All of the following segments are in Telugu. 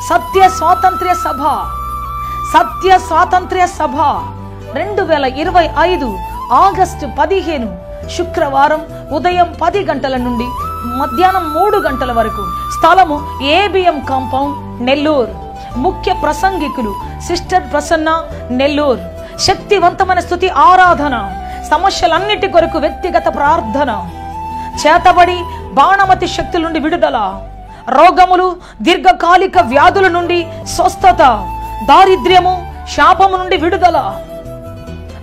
సత్య స్వాతంత్ర్య సభ 2025 ఆగస్టు 15 శుక్రవారం ఉదయం 10 గంటల నుండి మధ్యాహ్నం 3 గంటల వరకు. స్థలము ABM కాంపౌండ్, నెల్లూరు. ముఖ్య ప్రసంగికులు సిస్టర్ ప్రసన్న, నెల్లూరు. శక్తివంతమైన స్తుతి ఆరాధన, సమస్యలన్నిటి కొరకు వ్యక్తిగత ప్రార్థన, చేతబడి బాణమతి శక్తుల నుండి విడుదల, రోగములు దీర్ఘకాలిక వ్యాధుల నుండి స్వస్థత, దారిద్ర్యము శాపము నుండి విడుదల.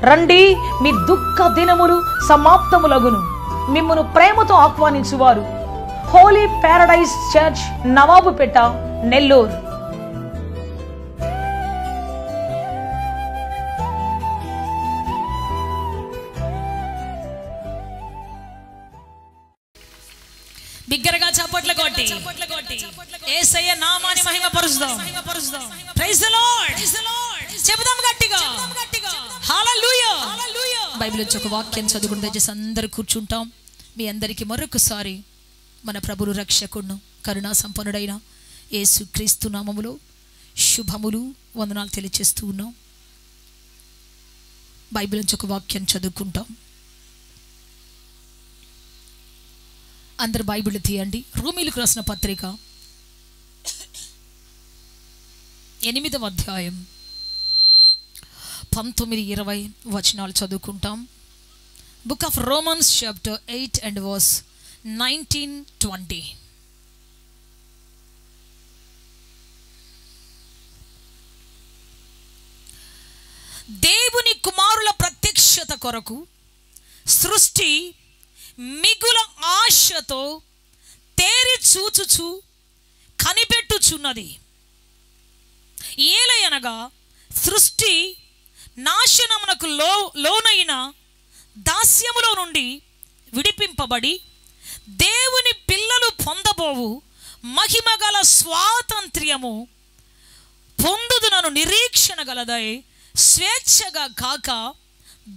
రండి, మీ దుఃఖ దినములు సమాప్తములగును. మిమ్మును ప్రేమతో ఆహ్వానించువారు హోలీ ప్యారడైజ్ చర్చ్, నవాబుపేట, నెల్లూరు. బిగ్గరగా చప్పట్లు కొట్టి యేసయ్య నామాన్ని మహిమపరుస్తాం. Praise the Lord. చెబుదాం గట్టిగా హల్లెలూయా. బైబిల్ నుంచి ఒక వాక్యం చదువుకుంటూ దయచేసి అందరూ కూర్చుంటాం. మీ అందరికీ మరొకసారి మన ప్రభువు రక్షకుడును కరుణా సంపన్నుడైన యేసుక్రీస్తు నామములో శుభములు వందనాలు తెలియజేస్తూ ఉన్నాం. బైబిల్ నుంచి ఒక వాక్యం చదువుకుంటాం. అందరు బైబిల్ తీయండి. రోమీయులకు రాసిన పత్రిక 8వ అధ్యాయం 19-20 వచనాలు చదువుకుంటాం. Book of Romans chapter 8 and verse 19-20. దేవుని కుమారుల ప్రత్యక్షత కొరకు సృష్టి మిగుల ఆశతో తేరి చూచుచు కనిపెట్టుచున్నది. ఏలయనగా సృష్టి నాశనమునకు లోనైన దాస్యములో నుండి విడిపింపబడి దేవుని పిల్లలు పొందబోవు మహిమగల స్వాతంత్ర్యము పొందుదునను నిరీక్షణ గలదై స్వేచ్ఛగా కాక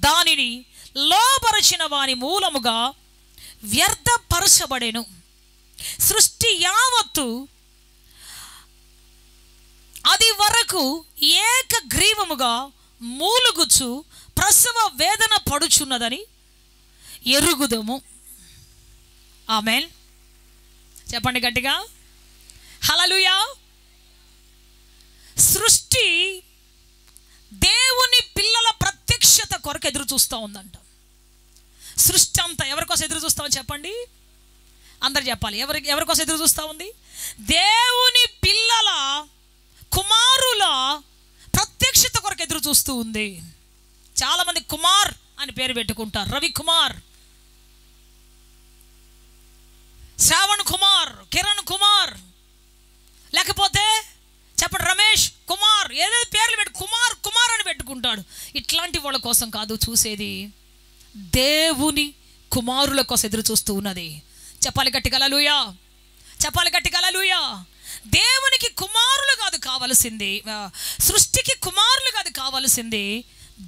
దానిని లోపరచిన వాని మూలముగా వ్యర్థపరచబడెను. సృష్టి యావత్తు అది వరకు ఏకగ్రీవముగా మూలుగుచు ప్రసవ వేదన పడుచున్నదని ఎరుగుదము. ఆమేన్. చెప్పండి గట్టిగా హల్లెలూయా. సృష్టి దేవుని పిల్లల ప్రత్యక్షత కొరకు ఎదురు చూస్తూ ఉందంట. సృష్టి అంతా ఎవరి కోసం ఎదురు చూస్తామని చెప్పండి, అందరు చెప్పాలి. ఎవరి కోసం ఎదురు చూస్తూ ఉంది? దేవుని పిల్లల కుమారుల ప్రత్యక్షత కొరకు ఎదురు చూస్తూ ఉంది. చాలామంది కుమార్ అని పేరు పెట్టుకుంటారు. రవి కుమార్, శ్రావణ్ కుమార్, కిరణ్ కుమార్, లేకపోతే చెప్పండి రమేష్ కుమార్, ఏదైతే పేర్లు పెట్టి కుమార్ కుమార్ అని పెట్టుకుంటాడు. ఇట్లాంటి వాళ్ళ కోసం కాదు చూసేది, దేవుని కుమారుల కోసం ఎదురు చూస్తూ ఉన్నది. చెప్పాలి గట్టిగా హల్లెలూయా, చెప్పాలి గట్టిగా హల్లెలూయా. దేవునికి కుమారులు కాదు కావాల్సింది, సృష్టికి కుమారులు కాదు కావాల్సింది,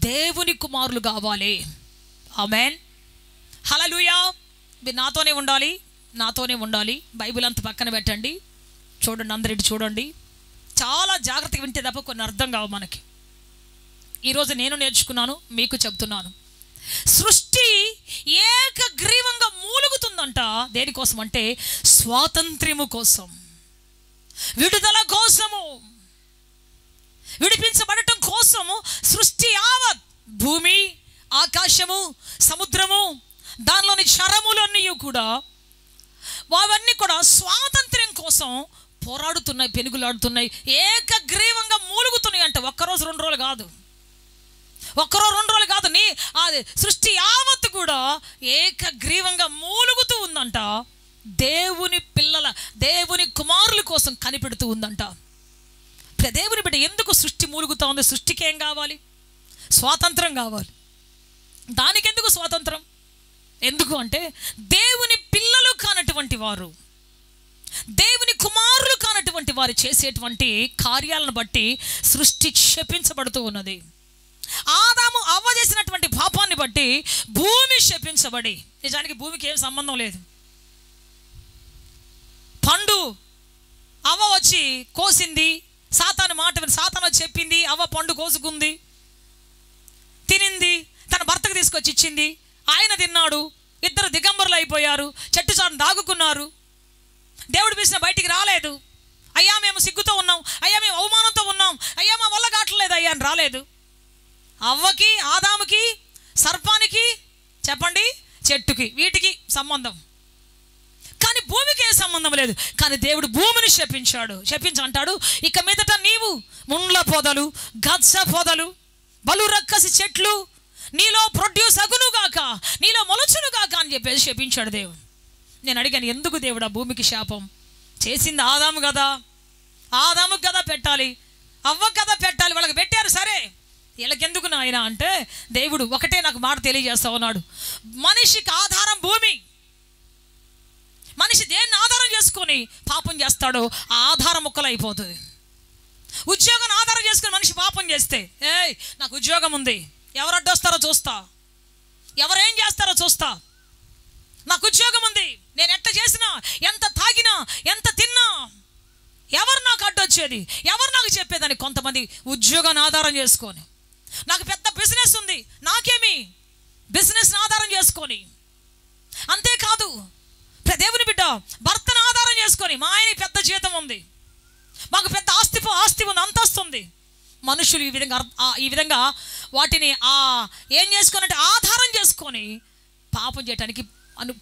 దేవుని కుమారులు కావాలి. ఆమేన్ హల్లెలూయా. మీరు నాతోనే ఉండాలి, నాతోనే ఉండాలి. బైబిల్ అంత పక్కన పెట్టండి, చూడండి, అందరి చూడండి. చాలా జాగ్రత్తగా వింటే తప్ప కొన్ని అర్థం కావు మనకి. ఈరోజు నేను నేర్చుకున్నాను, మీకు చెప్తున్నాను. సృష్టి ఏకగ్రీవంగా మూలుగుతుందంట. దేనికోసం అంటే స్వాతంత్ర్యము కోసం, విడుదల కోసము, విడిపించబడటం కోసము. సృష్టి యావత్, భూమి, ఆకాశము, సముద్రము, దానిలోని చరములన్నీ కూడా, అవన్నీ కూడా స్వాతంత్ర్యం కోసం పోరాడుతున్నాయి, పెనుగులాడుతున్నాయి, ఏకగ్రీవంగా మూలుగుతున్నాయి అంట. ఒక్కరోజు 2 రోజులు కాదు, ఒక్కరోజు 2 రోజులు కాదు, అది సృష్టి యావత్తు కూడా ఏకగ్రీవంగా మూలుగుతూ ఉందంట. దేవుని పిల్లల, దేవుని కుమారుల కోసం కనిపెడుతూ ఉందంట. దేవుని బిడ్డ ఎందుకు సృష్టి మూలుగుతూ ఉంది? సృష్టికి ఏం కావాలి? స్వాతంత్రం కావాలి. దానికి ఎందుకు స్వాతంత్రం? ఎందుకు అంటే దేవుని పిల్లలు కానటువంటి వారు, దేవుని కుమారులు కానటువంటి వారు చేసేటువంటి కార్యాలను బట్టి సృష్టి శపించబడుతూ ఉన్నది. ఆదాము అవ్వ చేసినటువంటి పాపాన్ని బట్టి భూమి శపించబడి, నిజానికి భూమికి ఏం సంబంధం లేదు. పండు అవ్వ వచ్చి కోసింది, సాతాను మాట విని సాతాను చెప్పింది, అవ్వ పండు కోసుకుంది, తినింది, తన భర్తకు తీసుకొచ్చి ఇచ్చింది, ఆయన తిన్నాడు, ఇద్దరు దిగంబరులు అయిపోయారు, చెట్టు చాటును దాగుకున్నారు, దేవుడు పిలిచిన బయటికి రాలేదు. అయ్యా మేము సిగ్గుతో ఉన్నాం, అయ్యా మేము అవమానంతో ఉన్నాం, అయ్యా మా వల్ల కావట్లేదు అయ్యా అని రాలేదు. అవ్వకి, ఆదాముకి, సర్పానికి, చెప్పండి, చెట్టుకి, వీటికి సంబంధం. కానీ భూమికి ఏ సంబంధం లేదు. కానీ దేవుడు భూమిని శపించి అంటాడు, ఇక మీదట నీవు ముండ్ల పొదలు, గచ్చ పొదలు, బలు రక్కసి చెట్లు నీలో ప్రొడ్యూస్ అగునుగాక, నీలో మొలచునుగాక అని చెప్పేసి శపించాడు దేవుడు. నేను అడిగాను, ఎందుకు దేవుడు ఆ భూమికి శాపం? చేసింది ఆదాము కదా, ఆదాముకు కదా పెట్టాలి, అవ్వకు కదా పెట్టాలి, వాళ్ళకి పెట్టారు సరే, వీళ్ళకెందుకు నాయన అంటే దేవుడు ఒకటే నాకు మాట తెలియజేస్తా ఉన్నాడు. మనిషికి ఆధారం భూమి. మనిషి దేన్ని ఆధారం చేసుకొని పాపం చేస్తాడో ఆ ఆధారం ముక్కలైపోతుంది. ఉద్యోగాన్ని ఆధారం చేసుకుని మనిషి పాపం చేస్తే, నాకు ఉద్యోగం ఉంది, ఎవరు అడ్డొస్తారో చూస్తా, ఎవరేం చేస్తారో చూస్తా, నాకు ఉద్యోగం ఉంది, నేను ఎట్ట చేసినా, ఎంత తాగినా, ఎంత తిన్నా, ఎవరు నాకు అడ్డొచ్చేది, ఎవరు నాకు చెప్పేదని కొంతమంది ఉద్యోగాన్ని ఆధారం చేసుకొని, నాకు పెద్ద బిజినెస్ ఉంది, నాకేమి, బిజినెస్ని ఆధారం చేసుకొని, అంతేకాదు దేవుని బిడ్డ భర్తను ఆధారం చేసుకొని, మా ఆయన పెద్ద జీతం ఉంది, మాకు పెద్ద ఆస్తి ఉంది, అంతస్తు ఉంది. మనుషులు ఈ విధంగా వాటిని ఏం చేసుకున్నట్టు ఆధారం చేసుకొని పాపం చేయడానికి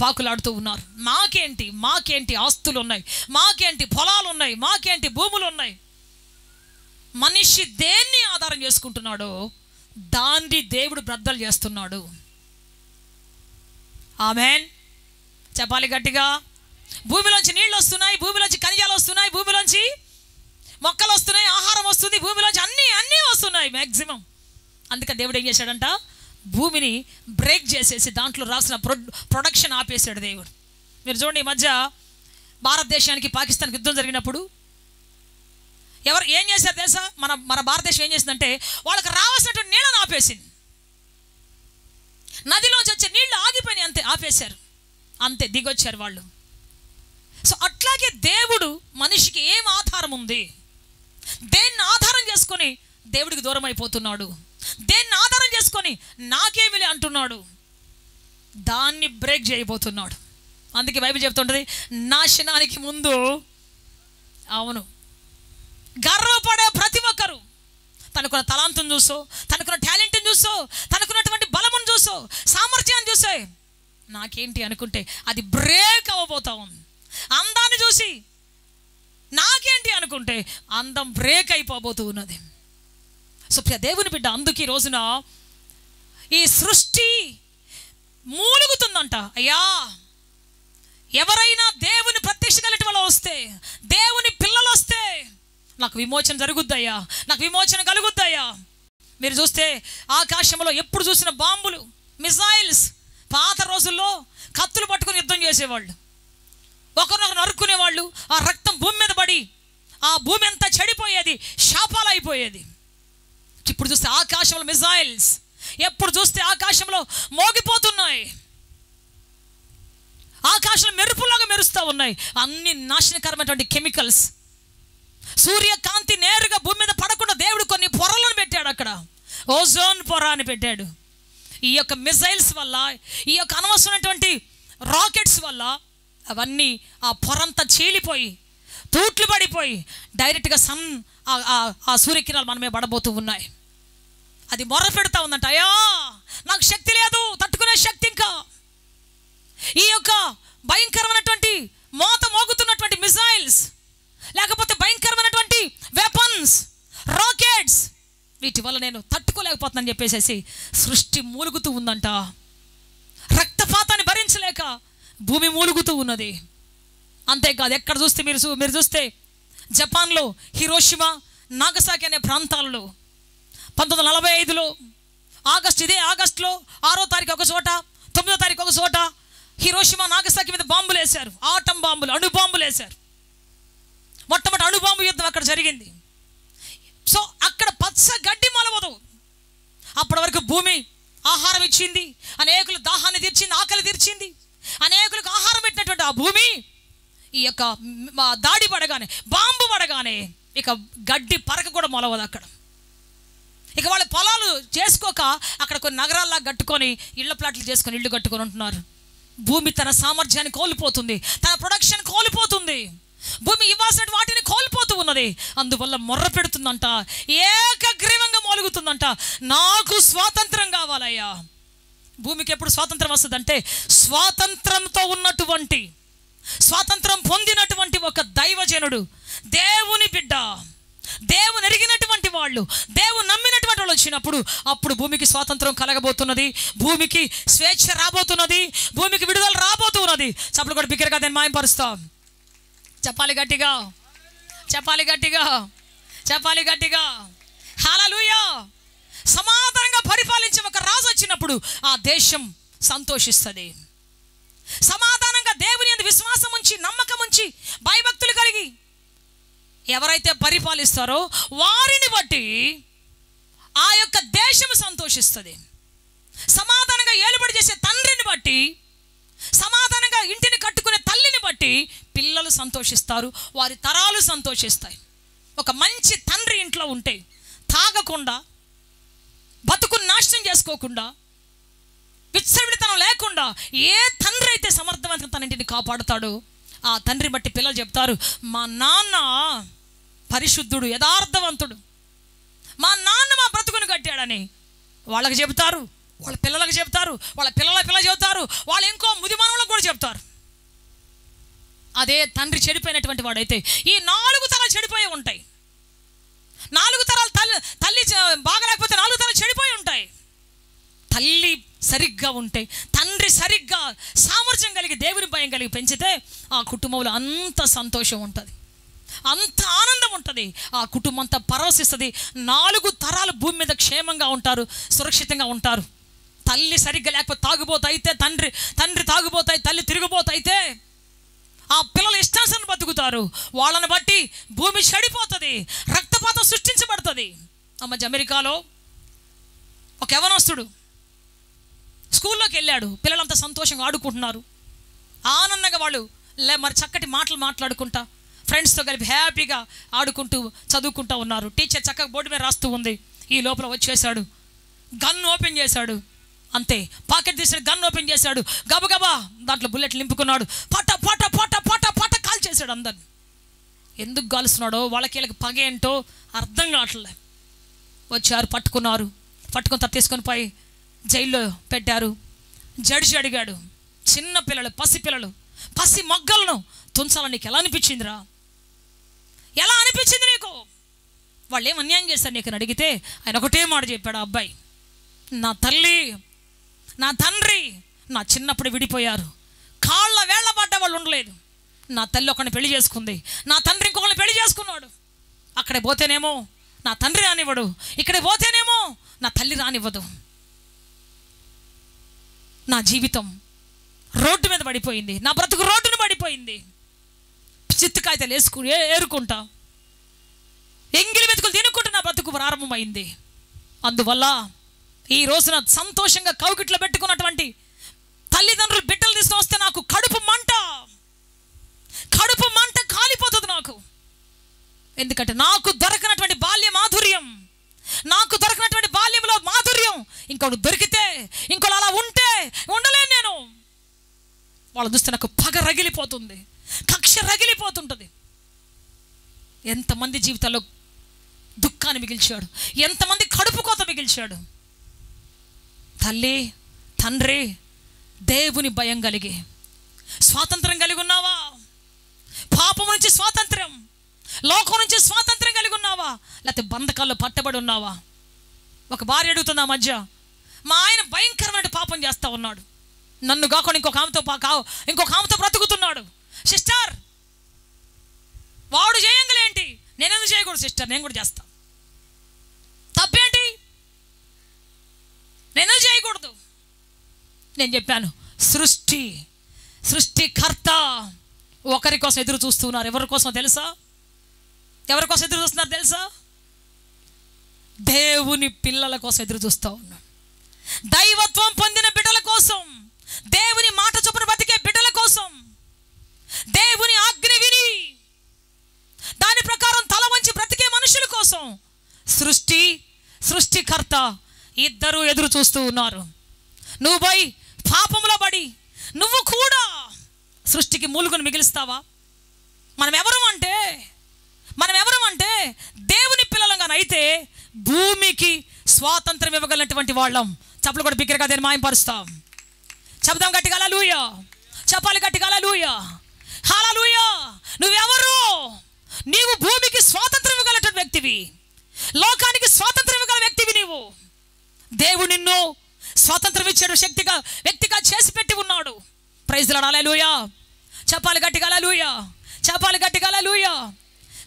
పాకులాడుతూ ఉన్నారు. మాకేంటి ఆస్తులు ఉన్నాయి, మాకేంటి పొలాలు ఉన్నాయి, మాకేంటి భూములు ఉన్నాయి. మనిషి దేన్ని ఆధారం చేసుకుంటున్నాడో దాన్ని దేవుడు బ్రద్దలు చేస్తున్నాడు. ఆమేన్ చెప్పాలి గట్టిగా. భూమిలోంచి నీళ్ళు వస్తున్నాయి, భూమిలోంచి ఖనిజాలు వస్తున్నాయి, భూమిలోంచి మొక్కలు వస్తున్నాయి, ఆహారం వస్తుంది, భూమిలోంచి అన్నీ వస్తున్నాయి మ్యాక్సిమం. అందుకని దేవుడు ఏం చేశాడంట, భూమిని బ్రేక్ చేసేసి దాంట్లో రాసిన ప్రొడక్షన్ ఆపేశాడు దేవుడు. మీరు చూడండి, ఈ మధ్య భారతదేశానికి పాకిస్తాన్కి యుద్ధం జరిగినప్పుడు ఎవరు ఏం చేశారు తెలుసా? మన భారతదేశం ఏం చేసిందంటే వాళ్ళకి రావాల్సినటువంటి నీళ్ళని ఆపేసింది. నదిలోంచి వచ్చే నీళ్లు ఆగిపోయినాయి, అంతే ఆపేశారు, అంతే దిగొచ్చారు వాళ్ళు. సో అట్లాగే దేవుడు మనిషికి ఏం ఆధారం ఉంది, దేన్ని ఆధారం చేసుకొని దేవుడికి దూరం అయిపోతున్నాడు, దేన్ని ఆధారం చేసుకొని నాకేమిలే అంటున్నాడు, దాన్ని బ్రేక్ చేయబోతున్నాడు. అందుకే బైబిల్ చెప్తుంటుంది, నాశనానికి ముందు, అవును, గర్వపడే ప్రతి ఒక్కరు తనకున్న తలాంతును చూసో, తనకున్న టాలెంట్ని చూసో, తనకున్నటువంటి బలమును చూసో, సామర్థ్యాన్ని చూసో నాకేంటి అనుకుంటే అది బ్రేక్ అవ్వబోతా ఉంది. అందాన్ని చూసి నాకేంటి అనుకుంటే అందం బ్రేక్ అయిపోబోతూ ఉన్నది. సో దేవుని బిడ్డ, అందుకు ఈ రోజున ఈ సృష్టి మూలుగుతుందంట. అయ్యా, ఎవరైనా దేవుని ప్రత్యక్ష కలిటి వల్ల వస్తే, దేవుని పిల్లలు వస్తే నాకు విమోచన జరుగుద్దయ్యా, నాకు విమోచన కలుగుద్దయ్యా. మీరు చూస్తే ఆకాశంలో ఎప్పుడు చూసిన బాంబులు, మిసైల్స్. పాత రోజుల్లో కత్తులు పట్టుకుని యుద్ధం చేసేవాళ్ళు, ఒకరినొకరు నరుక్కునేవాళ్ళు. ఆ రక్తం భూమి మీద పడి ఆ భూమి అంతా చెడిపోయేది, శాపాలు అయిపోయేది. ఇప్పుడు చూస్తే ఆకాశంలో మిసైల్స్, ఎప్పుడు చూస్తే ఆకాశంలో మోగిపోతున్నాయి, ఆకాశం మెరుపులాగా మెరుస్తూ ఉన్నాయి. అన్ని నాశనకరమైనటువంటి కెమికల్స్. సూర్యకాంతి నేరుగా భూమి మీద పడకుండా దేవుడు కొన్ని పొరలను పెట్టాడు, అక్కడ ఓజోన్ పొర అని పెట్టాడు. ఈ యొక్క మిసైల్స్ వల్ల, ఈ యొక్క అనవసరమైనటువంటి రాకెట్స్ వల్ల అవన్నీ ఆ పొరంతా చీలిపోయి, తూట్లు పడిపోయి డైరెక్ట్గా ఆ సూర్యకిరణాలు మనమే పడబోతూ ఉన్నాయి. అది మొర్ర పెడతా ఉందంట, అయ్యా నాకు శక్తి లేదు, తట్టుకునే శక్తి. ఇంకా ఈ యొక్క భయంకరమైనటువంటి మోగుతున్నటువంటి మిసైల్స్, లేకపోతే భయంకరమైనటువంటి వెపన్స్, రాకెట్స్, వీటి వల్ల నేను తట్టుకోలేకపోతున్నాను చెప్పేసి సృష్టి మూలుగుతూ ఉందంట. రక్తపాతాన్ని భరించలేక భూమి మూలుగుతూ ఉన్నది. అంతేకాదు, ఎక్కడ చూస్తే మీరు చూస్తే జపాన్లో హిరోషిమా, నాగసాకి అనే ప్రాంతాల్లో 1945లో ఇదే ఆగస్టులో 6వ తారీఖు ఒక చోట, 9వ తారీఖు ఒక చోట హిరోషిమా, నాగసాకి మీద బాంబులు వేశారు, ఆటం బాంబులు, అణు బాంబులు వేశారు. మొట్టమొదటి అణుబాంబు యుద్ధం అక్కడ జరిగింది. సో అక్కడ పచ్చ గడ్డి మొలవదు. అప్పటి వరకు భూమి ఆహారం ఇచ్చింది, అనేకులు దాహాన్ని తీర్చింది, ఆకలి తీర్చింది, అనేకులకు ఆహారం పెట్టినటువంటి ఆ భూమి ఈ యొక్క దాడి పడగానే, బాంబు పడగానే ఇక గడ్డి పరక కూడా మొలవదు అక్కడ. ఇక వాళ్ళ పొలాలు చేసుకోక అక్కడ కొన్ని నగరాల్లా కట్టుకొని ఇళ్ల ప్లాట్లు చేసుకొని ఇళ్ళు కట్టుకొని ఉంటున్నారు. భూమి తన సామర్థ్యాన్ని కోల్పోతుంది, తన ప్రొడక్షన్ కోల్పోతుంది, భూమి ఇవ్వాల్సిన వాటిని కోల్పోతూ ఉన్నది. అందువల్ల మొర్ర పెడుతుందంట, ఏకగ్రీవంగా మొలుగుతుందంట, నాకు స్వాతంత్రం కావాలయ్యా. భూమికి ఎప్పుడు స్వాతంత్రం వస్తుందంటే స్వాతంత్రంతో ఉన్నటువంటి, స్వాతంత్రం పొందినటువంటి ఒక దైవజనుడు, దేవుని బిడ్డ, దేవుని ఎరిగినటువంటి వాళ్ళు, దేవుని నమ్మినటువంటి వాళ్ళు వచ్చినప్పుడు అప్పుడు భూమికి స్వాతంత్రం కలగబోతున్నది, భూమికి స్వేచ్ఛ రాబోతున్నది, భూమికి విడుదల రాబోతున్నది. చప్పుడు కూడా బిగ్గరగా దాన్ని మాయంపరుస్తాం. చెప్పాలి గట్టిగా, చెప్పాలి గట్టిగా, చెప్పాలి గట్టిగా. హల్లెలూయా. సమాధానంగా పరిపాలించే ఒక రాజు వచ్చినప్పుడు ఆ దేశం సంతోషిస్తుంది. సమాధానంగా దేవుని యందు విశ్వాసం ఉంచి, నమ్మకం ఉంచి, భయభక్తులు కలిగి ఎవరైతే పరిపాలిస్తారో వారిని బట్టి ఆ యొక్క దేశం సంతోషిస్తుంది. సమాధానంగా ఏలుబడి చేసే తండ్రిని బట్టి, సమాధానంగా ఇంటిని కట్టుకునే తల్లిని బట్టి పిల్లలు సంతోషిస్తారు, వారి తరాలు సంతోషిస్తాయి. ఒక మంచి తండ్రి ఇంట్లో ఉంటే తాగకుండా, బతుకుని నాశనం చేసుకోకుండా, విచ్చలవిడితనం లేకుండా ఏ తండ్రి అయితే సమర్థవంతంగా తన ఇంటిని కాపాడుతాడో ఆ తండ్రి బట్టి పిల్లలు చెప్తారు, మా నాన్న పరిశుద్ధుడు, యథార్థవంతుడు, మా నాన్న మా బ్రతుకుని కట్టాడని వాళ్ళకి చెబుతారు, వాళ్ళ పిల్లలకు చెప్తారు, వాళ్ళ పిల్లల చెబుతారు, వాళ్ళు ఇంకో ముదిమానవులకు కూడా చెప్తారు. అదే తండ్రి చెడిపోయినటువంటి వాడైతే ఈ 4 తరాలు చెడిపోయి ఉంటాయి. 4 తరాలు తల్లి బాగలేకపోతే 4 తరాలు చెడిపోయి ఉంటాయి. తల్లి సరిగ్గా ఉంటే, తండ్రి సరిగ్గా సామర్థ్యం కలిగి, దేవుని భయం కలిగి పెంచితే ఆ కుటుంబంలో అంత సంతోషం ఉంటుంది, అంత ఆనందం ఉంటుంది, ఆ కుటుంబం అంతా పరవశిస్తుంది. 4 తరాలు భూమి మీద క్షేమంగా ఉంటారు, సురక్షితంగా ఉంటారు. తల్లి సరిగ్గా లేకపోతే తాగుబోతైతే, తండ్రి తాగుబోతాయి, తల్లి తిరిగిపోతైతే ఆ పిల్లలు ఇష్టానుసారం బతుకుతారు. వాళ్ళని బట్టి భూమి చెడిపోతుంది, రక్తపాతం సృష్టించబడుతుంది. ఆ మధ్య అమెరికాలో ఒక యవనస్తుడు స్కూల్లోకి వెళ్ళాడు. పిల్లలంతా సంతోషంగా ఆడుకుంటున్నారు, ఆనందంగా వాళ్ళు మరి చక్కటి మాటలు మాట్లాడుకుంటా, ఫ్రెండ్స్తో కలిపి హ్యాపీగా ఆడుకుంటూ చదువుకుంటూ ఉన్నారు. టీచర్ చక్కగా బోర్డు మీద రాస్తూ ఉంది. ఈ లోపల వచ్చేసాడు, గన్ ఓపెన్ చేశాడు, అంతే పాకెట్ తీసాడు, గన్ ఓపెన్ చేశాడు, గబగబా దాంట్లో బుల్లెట్లు నింపుకున్నాడు, పట పట పట పట పట కాల్ చేశాడు అందరిని. ఎందుకు కాలుస్తున్నాడో, వాళ్ళకి వీళ్ళకి పగ ఏంటో అర్థం కావట్లే. వచ్చారు, పట్టుకుని తీసుకొని పోయి జైల్లో పెట్టారు. జడ్జి అడిగాడు, చిన్న పిల్లలు, పసి మొగ్గలను తుంచాలని నీకు ఎలా అనిపించిందిరా? ఎలా అనిపించింది నీకు? వాళ్ళు ఏం అన్యాయం చేశారు నీకు అని అడిగితే ఆయన ఒకటే మాట చెప్పాడు, అబ్బాయి, నా తల్లి, నా తండ్రి నా చిన్నప్పుడు విడిపోయారు, కాళ్ళ వేళ్ల పడ్డ వాళ్ళు ఉండలేదు. నా తల్లి ఒకరిని పెళ్లి చేసుకుంది, నా తండ్రి ఇంకొకరిని పెళ్లి చేసుకున్నాడు. అక్కడ పోతేనేమో నా తండ్రి రానివ్వడు, ఇక్కడ పోతేనేమో నా తల్లి రానివ్వదు. నా జీవితం రోడ్డు మీద పడిపోయింది, నా బ్రతుకు రోడ్డును పడిపోయింది. చిత్తుకాయతలు ఏరుకుంటా, ఎంగిలి మెతుకులు తినుకుంటూ నా బ్రతుకు ప్రారంభమైంది. అందువల్ల ఈ రోజున సంతోషంగా కౌగిట్లో పెట్టుకున్నటువంటి తల్లిదండ్రులు బిడ్డలు తీసుకుని వస్తే నాకు కడుపు మంట కాలిపోతుంది నాకు. ఎందుకంటే నాకు దొరకనటువంటి బాల్య మాధుర్యం, నాకు దొరకనటువంటి బాల్యంలో మాధుర్యం ఇంకోటి దొరికితే, ఇంకోటి అలా ఉంటే ఉండలేను నేను. వాళ్ళ చూస్తే నాకు పగ రగిలిపోతుంది, కక్ష రగిలిపోతుంటుంది. ఎంతమంది జీవితాల్లో దుఃఖాన్ని మిగిల్చాడు, ఎంతమంది కడుపు కోత మిగిల్చాడు. తల్లి, తండ్రి, దేవుని భయం కలిగి స్వాతంత్రం కలిగి ఉన్నావా? పాపం నుంచి స్వాతంత్రం, లోకం నుంచి స్వాతంత్రం కలిగి ఉన్నావా? లేకపోతే బంధకాల్లో పట్టబడి ఉన్నావా? ఒక భార్య అడుగుతుంది ఆ మధ్య, మా ఆయన భయంకరమైన పాపం చేస్తూ ఉన్నాడు, నన్ను కాకుండా ఇంకొక ఆమెతో బ్రతుకుతున్నాడు. సిస్టర్, వాడు చేయంగలేంటి, నేనెందుకు చేయకూడదు సిస్టర్, నేను కూడా చేస్తా. తప్పేంటి, నేనెందుకు చేయకూడదు? నేను చెప్పాను, సృష్టికర్త ఒకరి కోసం ఎదురు చూస్తున్నారు. ఎవరి కోసం తెలుసా? ఎవరి కోసం ఎదురు చూస్తున్నారు తెలుసా? దేవుని పిల్లల కోసం ఎదురు చూస్తూ ఉన్నాడు. దైవత్వం పొందిన బిడ్డల కోసం, దేవుని మాట చొప్పున బతికే బిడ్డల కోసం, దేవుని ఆజ్ఞ విని దాని ప్రకారం తల వంచి బ్రతికే సృష్టికర్త ఇద్దరు ఎదురు చూస్తూ ఉన్నారు. నువ్వు పోయి పాపంలో పడి నువ్వు కూడా సృష్టికి మూలుగును మిగిలిస్తావా? మనం ఎవరు అంటే దేవుని పిల్లలంగానైతే భూమికి స్వాతంత్రం ఇవ్వగలిగినటువంటి వాళ్ళం. చప్పలు కూడా బిగ్గరగా దాన్ని మాయంపరుస్తాం. చెప్దాం గట్టిగా హల్లెలూయా, చెప్పాలి గట్టిగా హల్లెలూయా, హల్లెలూయా. నువ్వెవరు? నీవు భూమికి స్వాతంత్రం ఇవ్వగలిగినటువంటి వ్యక్తివి, లోకానికి స్వాతంత్రం ఇవ్వగల వ్యక్తివి నీవు. దేవుడు నిన్ను స్వాతంత్రం ఇచ్చాడు, వ్యక్తిగా చేసి పెట్టి ఉన్నాడు. ప్రైజ్ ది లార్డ్, హల్లెలూయా, చెప్పాలి గట్టిగా హల్లెలూయా, చెప్పాలి గట్టిగా హల్లెలూయా.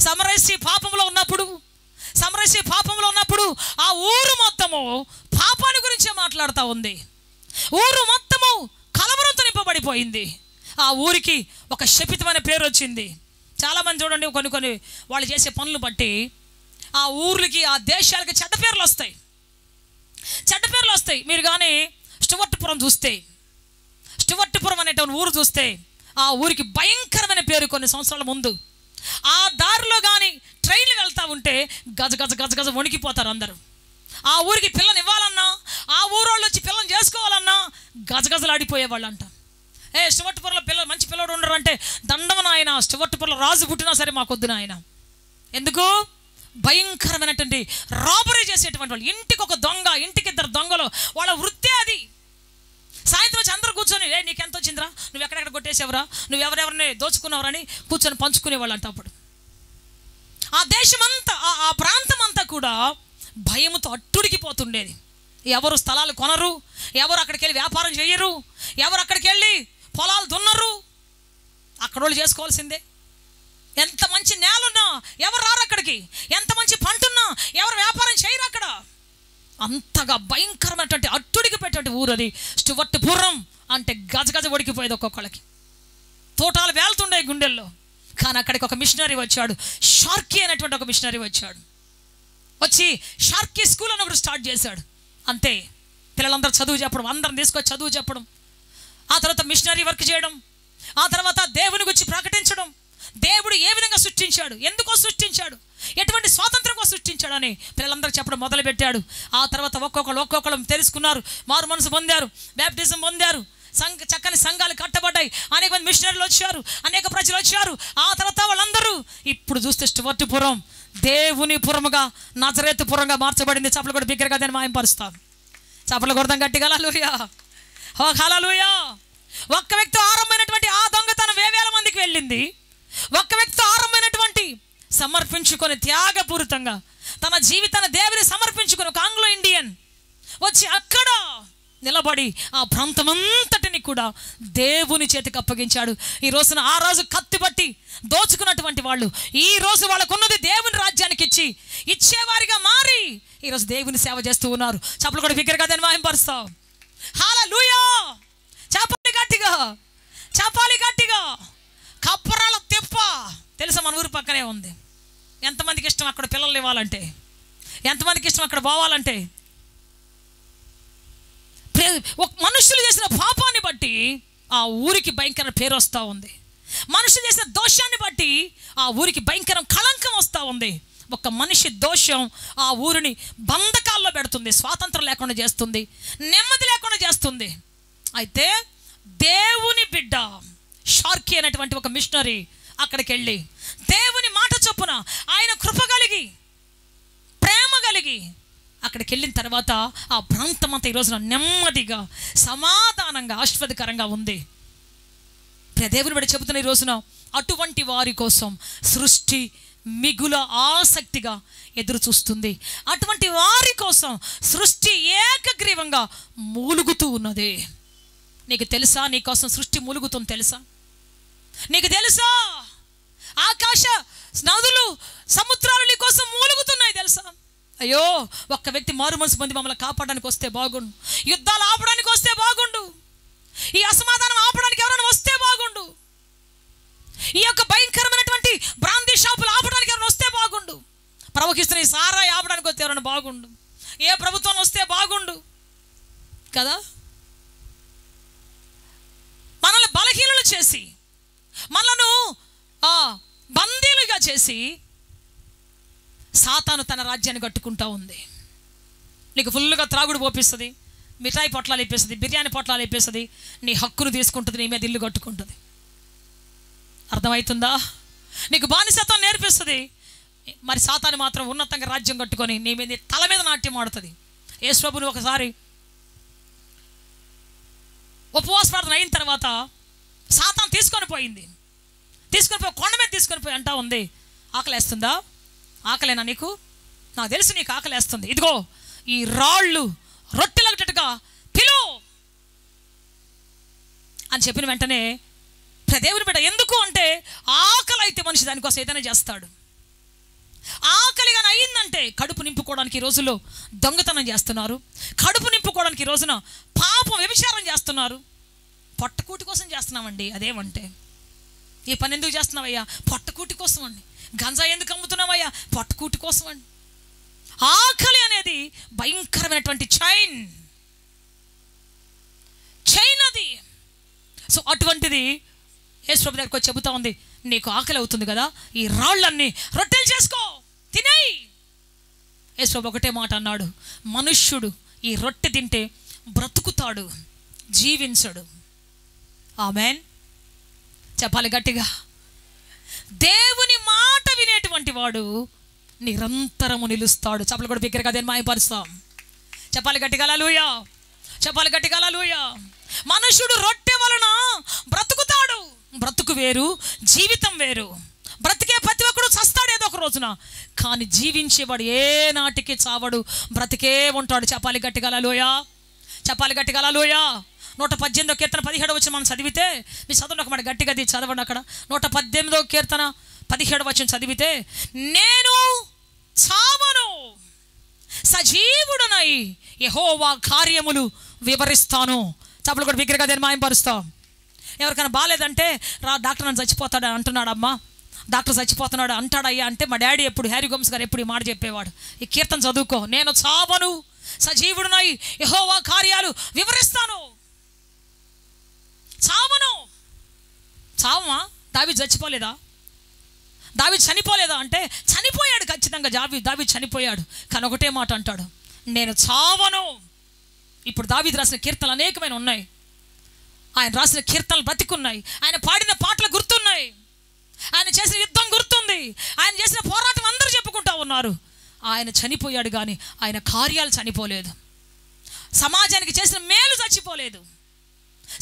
సమరసి పాపంలో ఉన్నప్పుడు ఆ ఊరు మొత్తము పాపాన్ని గురించే మాట్లాడుతూ ఉంది. ఊరు మొత్తము కలవరంతో నింపబడిపోయింది. ఆ ఊరికి ఒక శపితమైన పేరు వచ్చింది. చాలామంది చూడండి, కొన్ని వాళ్ళు చేసే పనులు బట్టి ఆ ఊర్లకి, ఆ దేశాలకి చెడ్డ పేర్లు వస్తాయి. మీరు కానీ స్టువర్ట్పురం అనేటువంటి ఊరు చూస్తే ఆ ఊరికి భయంకరమైన పేరు. కొన్ని సంవత్సరాల ముందు ఆ దారిలో కానీ ట్రైన్లు వెళ్తూ ఉంటే గజ గజ గజ గజ వణికిపోతారు అందరూ. ఆ ఊరికి పిల్లని ఇవ్వాలన్నా, ఆ ఊరోళ్ళు వచ్చి పిల్లని చేసుకోవాలన్నా గజగజలు ఆడిపోయేవాళ్ళు అంట. స్టువర్ట్పురంలో మంచి పిల్లడు ఉండరు అంటే దండం నాయన, స్టువర్ట్పురంలో రాజు పుట్టినా సరే మాకొద్దు నాయన. ఎందుకు? భయంకరమైనటువంటి రాబరీ చేసేటువంటి వాళ్ళు. ఇంటికి ఒక దొంగ, ఇంటికి ఇద్దరు దొంగలు, వాళ్ళ వృత్తే అది. సాయంత్రం వచ్చి అందరూ కూర్చొని, నీకెంత వచ్చిందిరా, నువ్వు ఎక్కడెక్కడ కొట్టేసేవరా, నువ్వు ఎవరెవరిని దోచుకున్నావరని కూర్చొని పంచుకునేవాళ్ళు అంట. అప్పుడు ఆ దేశమంతా, ఆ ప్రాంతం అంతా కూడా భయముతో అట్టుడికిపోతుండేది. ఎవరు స్థలాలు కొనరు, ఎవరు అక్కడికి వెళ్ళి వ్యాపారం చేయరు, ఎవరు అక్కడికి వెళ్ళి పొలాలు దున్నరు. అక్కడ వాళ్ళు చేసుకోవాల్సిందే. ఎంత మంచి నేలున్నా ఎవరు రారు అక్కడికి, ఎంత మంచి పంటున్నా ఎవరు వ్యాపారం చేయరు అక్కడ. అంతగా భయంకరమైనటువంటి అట్టుడికి పెట్టేటువంటి ఊరు అది స్టువర్ట్పురం. అంటే గజగజ వడికిపోయేది ఒక్కొక్కళ్ళకి, తోటాలు వేలుతుండే గుండెల్లో. కానీ అక్కడికి ఒక మిషనరీ వచ్చాడు, షార్కీ అనేటువంటి ఒక మిషనరీ వచ్చి షార్కీ స్కూల్ అని ఒకటి స్టార్ట్ చేశాడు. అంతే, పిల్లలందరూ చదువు చెప్పడం, అందరం తీసుకొచ్చి చదువు చెప్పడం, ఆ తర్వాత మిషనరీ వర్క్ చేయడం, ఆ తర్వాత దేవుని గురించి ప్రకటించడం. దేవుడు ఏ విధంగా సృష్టించాడు, ఎందుకో సృష్టించాడు, ఎటువంటి స్వాతంత్రంగా సృష్టించాడు అని పిల్లలందరూ చెప్పడం మొదలుపెట్టాడు. ఆ తర్వాత ఒక్కొక్కరు తెలుసుకున్నారు, మారు మనసు పొందారు, బ్యాప్టిజం పొందారు, చక్కని సంఘాలు కట్టబడ్డాయి, అనేక మంది మిషనరీలు వచ్చారు, అనేక ప్రజలు వచ్చారు. ఆ తర్వాత వాళ్ళందరూ ఇప్పుడు చూస్తే స్టువర్ట్పురం దేవుని పురముగా, నజరేతు పురంగా మార్చబడింది. చప్పలు కూడా బిగ్గరగా దాన్ని మాయంపరుస్తాం. చప్పలు కొడదాం గట్టిగా హల్లెలూయా, హల్లెలూయా. ఒక్క వ్యక్తి ఆరంభమైనటువంటి ఆ దొంగతనం వేవేల మందికి వెళ్ళింది. ఒక్క వ్యక్తితో ఆరంభమైనటువంటి సమర్పించుకొని త్యాగపూరితంగా తన జీవితాన్ని దేవుని సమర్పించుకొని ఒక ఆంగ్లో ఇండియన్ వచ్చి అక్కడ నిలబడి ఆ ప్రాంతమంతటిని కూడా దేవుని చేతికి అప్పగించాడు. ఈ రోజున ఆ రోజు కత్తిబట్టి దోచుకున్నటువంటి వాళ్ళు ఈ రోజు వాళ్ళకున్నది దేవుని రాజ్యానికి ఇచ్చేవారిగా మారి ఈరోజు దేవుని సేవ చేస్తూ ఉన్నారు. చప్పలు కూడా బిగ్గరగా దాన్ని మహిమపరుస్తాం. హల్లెలూయా, చెప్పాలి గట్టిగా, చెప్పాలి గట్టిగా. కప్పరాల తిప్ప తెలుసా, మన ఊరి పక్కనే ఉంది. ఎంతమందికి ఇష్టం అక్కడ పిల్లలు ఇవ్వాలంటే, ఎంతమందికి ఇష్టం అక్కడ పోవాలంటే. మనుషులు చేసిన పాపాన్ని బట్టి ఆ ఊరికి భయంకర పేరు వస్తూ ఉంది. మనుషులు చేసిన దోషాన్ని బట్టి ఆ ఊరికి భయంకరం కళంకం వస్తూ ఉంది. ఒక మనిషి దోషం ఆ ఊరిని బంధకాల్లో పెడుతుంది, స్వాతంత్రం లేకుండా చేస్తుంది, నెమ్మది లేకుండా చేస్తుంది. అయితే దేవుని బిడ్డ షార్కీ అనేటువంటి ఒక మిషనరీ అక్కడికి వెళ్ళి దేవుని మాట చొప్పున ఆయన కృప కలిగి, ప్రేమ కలిగి అక్కడికి వెళ్ళిన తర్వాత ఆ ప్రాంతం అంతా ఈ రోజున నెమ్మదిగా, సమాధానంగా, ఆశీర్వాదకరంగా ఉంది. దేవుని బట్టి చెబుతున్న ఈ రోజున అటువంటి వారి కోసం సృష్టి మిగుల ఆసక్తిగా ఎదురు చూస్తుంది. అటువంటి వారి కోసం సృష్టి ఏకగ్రీవంగా మూలుగుతూ ఉన్నది. నీకు తెలుసా, నీ కోసం సృష్టి మూలుగుతుంది తెలుసా? నీకు తెలుసా, ఆకాశ నదులు, సముద్రాలు నీ కోసం మూలుగుతున్నాయి తెలుసా? అయ్యో, ఒక్క వ్యక్తి మారు మనసు పొంది మమ్మల్ని కాపాడడానికి వస్తే బాగుండు, యుద్ధాలు ఆపడానికి వస్తే బాగుండు, ఈ అసమాధానం ఆపడానికి ఎవరైనా వస్తే బాగుండు, ఈ యొక్క భయంకరమైనటువంటి బ్రాందీ షాపులు ఆపడానికి ఎవరైనా వస్తే బాగుండు, ప్రవహిస్తున్న ఈ సారా ఆపడానికి వస్తే ఎవరైనా బాగుండు, ఏ ప్రభుత్వం వస్తే బాగుండు కదా. మనల్ని బలహీనులు చేసి, మనను బందీలుగా చేసి సాతాను తన రాజ్యాన్ని కట్టుకుంటా ఉంది. నీకు ఫుల్గా త్రాగుడు పోపిస్తుంది, మిఠాయి పొట్లాలు వేపేస్తుంది, బిర్యానీ పొట్లాలు వేపేస్తుంది, నీ హక్కును తీసుకుంటుంది, నీ మీద ఇల్లు కట్టుకుంటుంది. అర్థమవుతుందా? నీకు బానిసత్వం నేర్పిస్తుంది. మరి సాతాను మాత్రం ఉన్నతంగా రాజ్యం కట్టుకొని నీ మీద తల మీద నాట్యం ఆడుతుంది. యేసు ప్రభువుని ఒకసారి ఉపవాస ప్రార్థన అయిన తర్వాత సాతాను తీసుకొని పోయి కొండ మీద తీసుకొని పోయి అంటా ఉంది, ఆకలేస్తుందా? ఆకలేనా నీకు? నాకు తెలుసు నీకు ఆకలేస్తుంది. ఇదిగో ఈ రాళ్ళు రొట్టెలగటట్టుగా పిలు అని చెప్పిన వెంటనే దేవుని బిడ్డ ఎందుకు అంటే ఆకలి అయితే మనిషి దానికోసం ఏదైనా చేస్తాడు. ఆకలిగా అయిందంటే కడుపు నింపుకోవడానికి ఈ రోజుల్లో దొంగతనం చేస్తున్నారు, కడుపు నింపుకోవడానికి ఈ రోజున పాపం వ్యభిచారం చేస్తున్నారు. పొట్టకూటి కోసం చేస్తున్నామండి. అదేమంటే ఈ పని ఎందుకు చేస్తున్నావయ్యా? పొట్టకూటి కోసం అండి. గంజా ఎందుకు అమ్ముతున్నావయ్యా? పొట్టకూటి కోసం అండి. ఆకలి అనేది భయంకరమైనటువంటి చైన్ అది. సో అటువంటిది యేసు ప్రభు దగ్గరికి వచ్చి చెబుతా ఉంది, నీకు ఆకలి అవుతుంది కదా, ఈ రాళ్ళన్నీ రొట్టెలు చేసుకో, తినేయి. యేసు ప్రభు ఒకటే మాట అన్నాడు, మనుష్యుడు ఈ రొట్టె తింటే బ్రతుకుతాడు, జీవించడు. ఆమేన్. చెప్పాలి గట్టిగా. దేవుని మాట వినేటువంటి వాడు నిరంతరము నిలుస్తాడు. చెప్పలు కూడా బిగ్గరగా దేని మాయపరుస్తాం. చెప్పాలి గట్టిగా హల్లెలూయా, చెప్పాలి గట్టిగా హల్లెలూయా. మనుషుడు రొట్టె వలన బ్రతుకుతాడు. బ్రతుకు వేరు, జీవితం వేరు. బ్రతికే ప్రతి ఒక్కడు చస్తాడు ఏదో ఒక రోజున, కానీ జీవించేవాడు ఏ నాటికి చావడు, బ్రతికే ఉంటాడు. చెప్పాలి గట్టిగా హల్లెలూయా, చెప్పాలి గట్టిగా హల్లెలూయా. 118వ కీర్తన 17వ వచనం మనం చదివితే, మీ చదవండి ఒక మాట గట్టిగా చదవండి. అక్కడ 118వ కీర్తన 17వ వచనం చదివితే, నేను చావను, సజీవుడనై యెహోవా కార్యములు వివరిస్తాను. చప్పలు కూడా బిగ్గరగా దేని మాయంపరుస్తాం. ఎవరికైనా బాగాలేదంటే డాక్టర్ నన్ను చచ్చిపోతాడు అంటున్నాడు, అమ్మా డాక్టర్ చచ్చిపోతున్నాడు అంటాడయ్యా అంటే, మా డాడీ ఎప్పుడు హ్యారీ గోమ్స్ గారు ఎప్పుడు ఈ మాట చెప్పేవాడు, ఈ కీర్తన చదువుకో, నేను చావను, సజీవుడునై యెహోవా కార్యాలు వివరిస్తాను. చావను. చావమా? దావీదు చచ్చిపోలేదా? దావీదు చనిపోలేదా అంటే చనిపోయాడు ఖచ్చితంగా. దావీదు చనిపోయాడు, కానీ ఒకటే మాట అంటాడు, నేను చావను. ఇప్పుడు దావీదు రాసిన కీర్తనలు అనేకమైన ఉన్నాయి. ఆయన రాసిన కీర్తనలు బ్రతికున్నాయి, ఆయన పాడిన పాటలు గుర్తున్నాయి, ఆయన చేసిన యుద్ధం గుర్తుంది, ఆయన చేసిన పోరాటం అందరూ చెప్పుకుంటా ఉన్నారు. ఆయన చనిపోయాడు కానీ ఆయన కార్యాలు చనిపోలేదు. సమాజానికి చేసిన మేలు చచ్చిపోలేదు.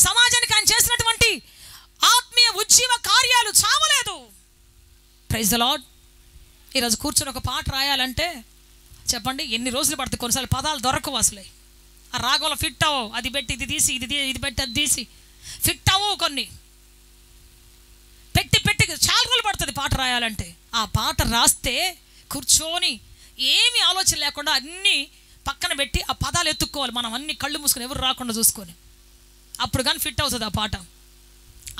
సమాజానికి ఆయన చేసినటువంటి ఆత్మీయ ఉజ్జీవ కార్యాలు చావలేదు. Praise the Lord. ఈరోజు కూర్చొని ఒక పాట రాయాలంటే చెప్పండి ఎన్ని రోజులు పడుతుంది? కొన్నిసార్లు పదాలు దొరకవు అసలే. ఆ రాగంలో ఫిట్ అవ్వు, అది పెట్టి ఇది తీసి ఇది పెట్టి అది తీసి ఫిట్ అవ్వు. కొన్ని పెట్టి చాలా రోజులు పడుతుంది పాట రాయాలంటే. ఆ పాట రాస్తే కూర్చొని ఏమీ ఆలోచన లేకుండా అన్నీ పక్కన పెట్టి ఆ పదాలు ఎత్తుక్కోవాలి మనం, అన్ని కళ్ళు మూసుకొని ఎవరు రాకుండా చూసుకొని, అప్పుడు కానీ ఫిట్ అవుతుంది ఆ పాట.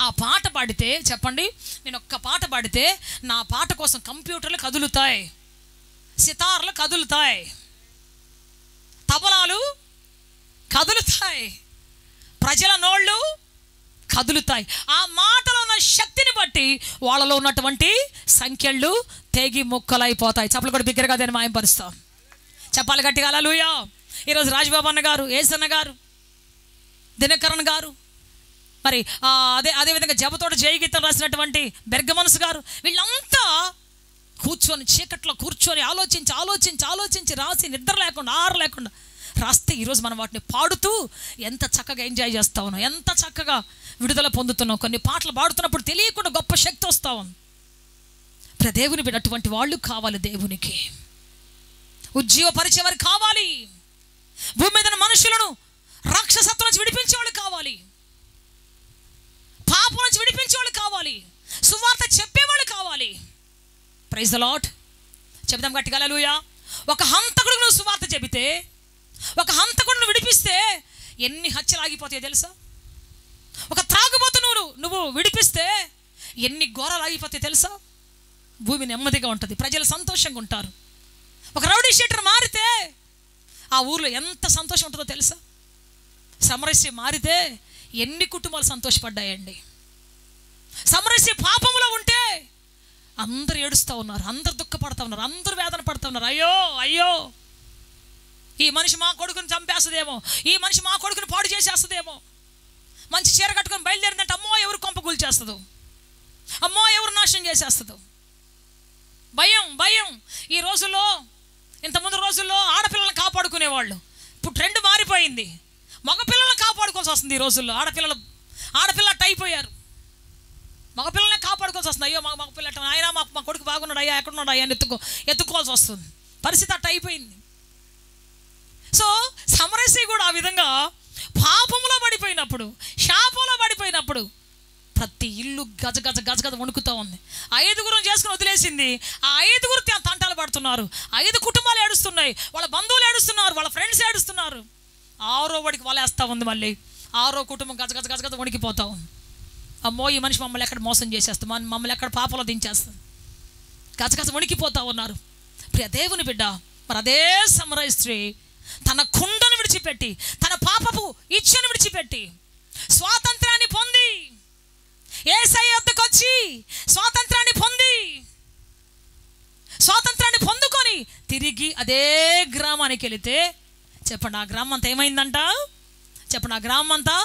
ఆ పాట పాడితే చెప్పండి, నేను ఒక్క పాట పాడితే నా పాట కోసం కంప్యూటర్లు కదులుతాయి, సితార్లు కదులుతాయి, తబలాలు కదులుతాయి, ప్రజల నోళ్ళు కదులుతాయి. ఆ మాటలో ఉన్న శక్తిని బట్టి వాళ్ళలో ఉన్నటువంటి సంఖ్యలు తెగి ముక్కలైపోతాయి. చెప్పలు కూడా బిగ్గరగా దాన్ని మాయంపరుస్తాం. చెప్పాలి గట్టిగా హల్లెలూయా. ఈరోజు రాజబాబు అన్న గారు, ఏసన్న గారు, దినకరణ్ గారు, మరి అదేవిధంగా జపతోట జయగీతం రాసినటువంటి బెర్గమనస్ గారు, వీళ్ళంతా కూర్చొని చీకట్లో కూర్చొని ఆలోచించి రాసి నిద్ర లేకుండా ఆరు లేకుండా రాస్తే ఈరోజు మనం వాటిని పాడుతూ ఎంత చక్కగా ఎంజాయ్ చేస్తా ఉన్నాం, ఎంత చక్కగా విడుదల పొందుతున్నాం. కొన్ని పాటలు పాడుతున్నప్పుడు తెలియకుండా గొప్ప శక్తి వస్తా ఉంది. దేవుని బిడ్డ అటువంటి వాళ్ళు కావాలి. దేవునికి ఉజ్జీవపరిచేవారు కావాలి. భూమి మీద మనుషులను రాక్షసత్వం నుంచి విడిపించేవాళ్ళు కావాలి, పాపం నుంచి విడిపించేవాళ్ళు కావాలి, సువార్త చెప్పేవాళ్ళు కావాలి. Praise the Lord. చెబుదాం గట్టిగా హల్లెలూయా. ఒక హంతకుడు నువ్వు సువార్త చెబితే, ఒక హంతకుడు నువ్వు విడిపిస్తే ఎన్ని హత్యలు ఆగిపోతాయో తెలుసా? ఒక త్రాగుబోతు నువ్వు విడిపిస్తే ఎన్ని ఘోరాలు ఆగిపోతాయో తెలుసా? భూమి నెమ్మదిగా ఉంటుంది, ప్రజలు సంతోషంగా ఉంటారు. ఒక రౌడీ షీటర్ మారితే ఆ ఊర్లో ఎంత సంతోషం ఉంటుందో తెలుసా? సమరస్య మారితే ఎన్ని కుటుంబాలు సంతోషపడ్డాయండి. సమరస్య పాపంలో ఉంటే అందరూ ఏడుస్తూ ఉన్నారు, అందరు దుఃఖపడతా ఉన్నారు, అందరూ వేదన పడుతూ ఉన్నారు. అయ్యో అయ్యో ఈ మనిషి మా కొడుకుని చంపేస్తుందేమో, ఈ మనిషి మా కొడుకుని పాడు చేసేస్తుందేమో. మంచి చీర కట్టుకొని బయలుదేరిందంటే అమ్మో ఎవరు కొంప కూల్చేస్తుందో, అమ్మో ఎవరు నాశనం చేసేస్తుందో. భయం భయం. ఈ రోజుల్లో, ఇంతకుముందు రోజుల్లో ఆడపిల్లలను కాపాడుకునేవాళ్ళు. ఇప్పుడు ట్రెండ్ మారిపోయింది, మగపిల్లలను కాపాడుకోవాల్సి వస్తుంది. ఈ రోజుల్లో ఆడపిల్ల అయిపోయారు, మగపిల్లల్ని కాపాడుకోవాల్సి వస్తుంది. అయ్యో మగపిల్ల ఆయన మా కొడుకు బాగున్నాడు అయ్యా, ఎక్కడున్నాడు అయ్యా అని ఎత్తుకోవాల్సి వస్తుంది. పరిస్థితి అట్ట అయిపోయింది. సో సమరసి కూడా ఆ విధంగా పాపంలో పడిపోయినప్పుడు, శాపంలో పడిపోయినప్పుడు ప్రతి ఇల్లు గజ గజ గజ గజ వణుకుతూ ఉంది. 5 చేసుకుని వదిలేసింది. ఆ 5 తంటాలు పడుతున్నారు. 5 కుటుంబాలు ఏడుస్తున్నాయి, వాళ్ళ బంధువులు ఏడుస్తున్నారు, వాళ్ళ ఫ్రెండ్స్ ఏడుస్తున్నారు. 6వ వాడికి వలేస్తూ ఉంది. మళ్ళీ 6వ కుటుంబం గజ గజ గజ గజ వణికిపోతా ఉంది. అమ్మో ఈ మనిషి మమ్మల్ని ఎక్కడ మోసం చేసేస్తాం, మమ్మల్ని ఎక్కడ పాపలో దించేస్తుంది, గజ గజ వణికిపోతా ఉన్నారు. ప్రియ దేవుని బిడ్డ, మరి అదే సమరయ స్త్రీ తన కుండను విడిచిపెట్టి, తన పాపపు ఇచ్చను విడిచిపెట్టి స్వాతంత్రాన్ని పొంది, యేసయ్య వద్దకు వచ్చి స్వాతంత్రాన్ని పొందుకొని తిరిగి అదే గ్రామానికి వెళితే చెప్పండి, ఆ గ్రామం అంతా ఏమైందంట? చెప్పండి, ఆ గ్రామం అంతా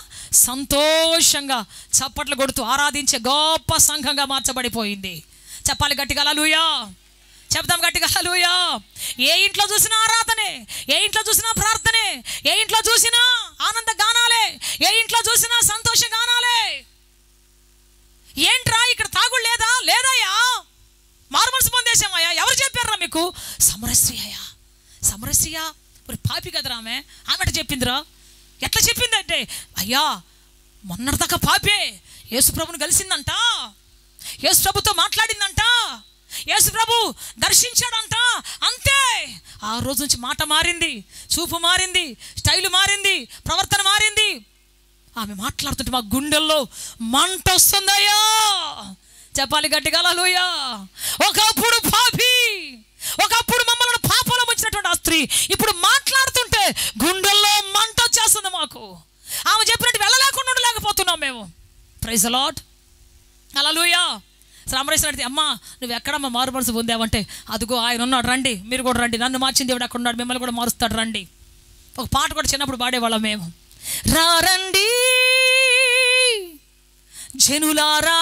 సంతోషంగా చప్పట్లు కొడుతూ ఆరాధించే గొప్ప సంఘంగా మార్చబడిపోయింది. చెప్పాలి గట్టిగా హల్లెలూయా, చెప్దాం గట్టిగా హల్లెలూయా. ఏ ఇంట్లో చూసినా ఆరాధనే, ఏ ఇంట్లో చూసినా ప్రార్థనే, ఏ ఇంట్లో చూసినా ఆనంద గానాలే, ఏ ఇంట్లో చూసినా సంతోష గానాలే. ఏంట్రా ఇక్కడ తాగుడు లేదా? లేదయ్యా, మారుమనసు పొందేశామయ్యా. ఎవరు చెప్పారా మీకు? సమరస్త్రీ అయ్యా. సమరస్త్రీయా? మరి పాపి కదరా ఆమెట చెప్పిందిరా. ఎట్లా చెప్పిందంటే, అయ్యా మొన్నటిదాకా పాపే యేసుప్రభుని కలిసిందంట, యేసుప్రభుతో మాట్లాడిందంట, యేసుప్రభు దర్శించాడంట. అంతే, ఆ రోజు నుంచి మాట మారింది, చూపు మారింది, స్టైలు మారింది, ప్రవర్తన మారింది. ఆమె మాట్లాడుతుంటే మా గుండెల్లో మంట వస్తుందయ్యా. చెప్పాలి గట్టిగా హల్లెలూయా. ఒకప్పుడు పాపి, ఒకప్పుడు మమ్మల్ని పాపంలో ముంచినటువంటి ఆ స్త్రీ ఇప్పుడు మాట్లాడుతుంటే గుండెల్లో మంట వచ్చేస్తుంది మాకు. ఆమె చెప్పినట్టు వెళ్ళలేకుండా ఉండలేకపోతున్నాం మేము. ప్రైజ్ ది లార్డ్, హల్లెలూయా. సమరసి అడిగితే, అమ్మా నువ్వు ఎక్కడమ్మా మారు మనసు పొందావంటే, అదిగో ఆయన ఉన్నాడు, రండి మీరు కూడా రండి, నన్ను మార్చింది దేవుడు అక్కడ ఉన్నాడు, మిమ్మల్ని కూడా మారుస్తాడు రండి. ఒక పాట కూడా చిన్నప్పుడు పాడేవాళ్ళం మేము. రండి జనులారా,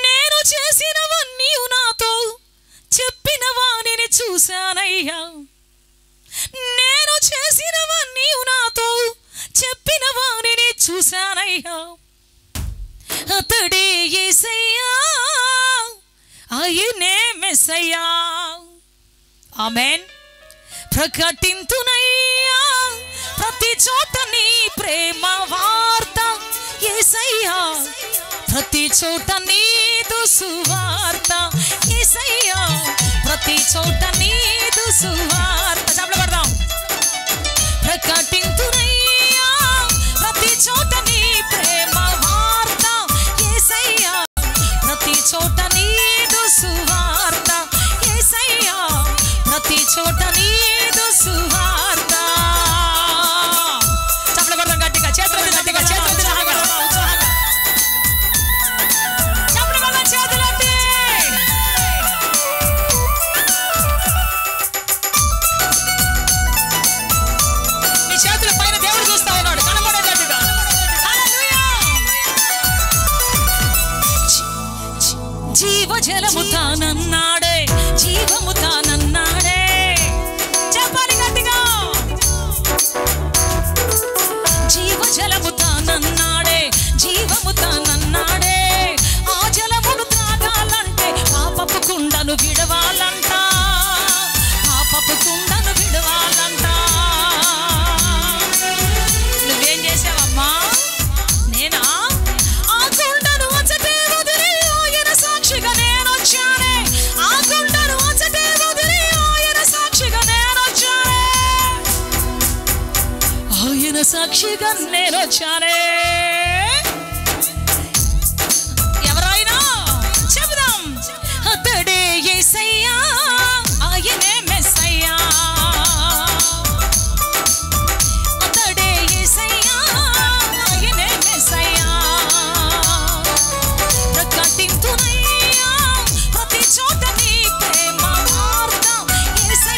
నేను చేసినవన్నీ నాతో చెప్పిన వాణిని చూశానయ్యా, నేను చేసినవన్నీ నాతో చెప్పిన వాణిని చూశానయ్యా, అతడే యేసయ్యా, ఆయనే మెస్సయ్యా. ఆమేన్. ప్రకటింతునయ్యా ప్రతి చోట నీ ప్రేమ వార్త యేసయ్యా, ప్రతి చోట నీదు సువార్త యేసయ్యా, ప్రతి చోట నీదు సువార్త. చప్పట్లు కొడదాం. ప్రకటింతునయ్యా ప్రతి చోట నీ ప్రేమ వార్త యేసయ్యా, ప్రతి చోట నీదు సువార్త యేసయ్యా, ప్రతి చోట నీదు సువార్త. చప్పట్లు కొడదాం గట్టిగా, చేతులు గట్టిగా, చేతులు ఉత్సాహంగా, చప్పట్లు కొడదాం చేతులు ఎత్తి. మీ చేతుల పైన దేవుడు చూస్తా ఉన్నాడు, కనబడేటట్టుగా. హల్లెలూయా. జీవజలము తానన్నాడే, జీవము తానన్నాడే. చెప్పాలి గట్టిగా. జీవజలము తానన్నాడే, జీవము తానన్నాడే. ఆ జలమును త్రాగాలంటే పాపపు కుండను విడవాలంట, పాపపు కుండను విడవాలంట. నువ్వేం చేసావమ్మా? నేనా? ఆ కుండను వచ్చటే వదిలి ఆయన సాక్షిగా నేనొచ్చానే, ఆ కుండను వచ్చటే వదిలి ఆయన సాక్షిగా నేనొచ్చానే, ఆయన సాక్షిగా నేనొచ్చానే. ఎవరైనా చెబుదాం, అతడే యేసయ్యా, ఆయనే మెస్సయ్యా, అతడే యేసయ్యా, ఆయనే మెస్సయ్యా. ప్రకటింతునయ్యా ప్రతి చోట నీ ప్రేమ వార్త యేసయ్యా,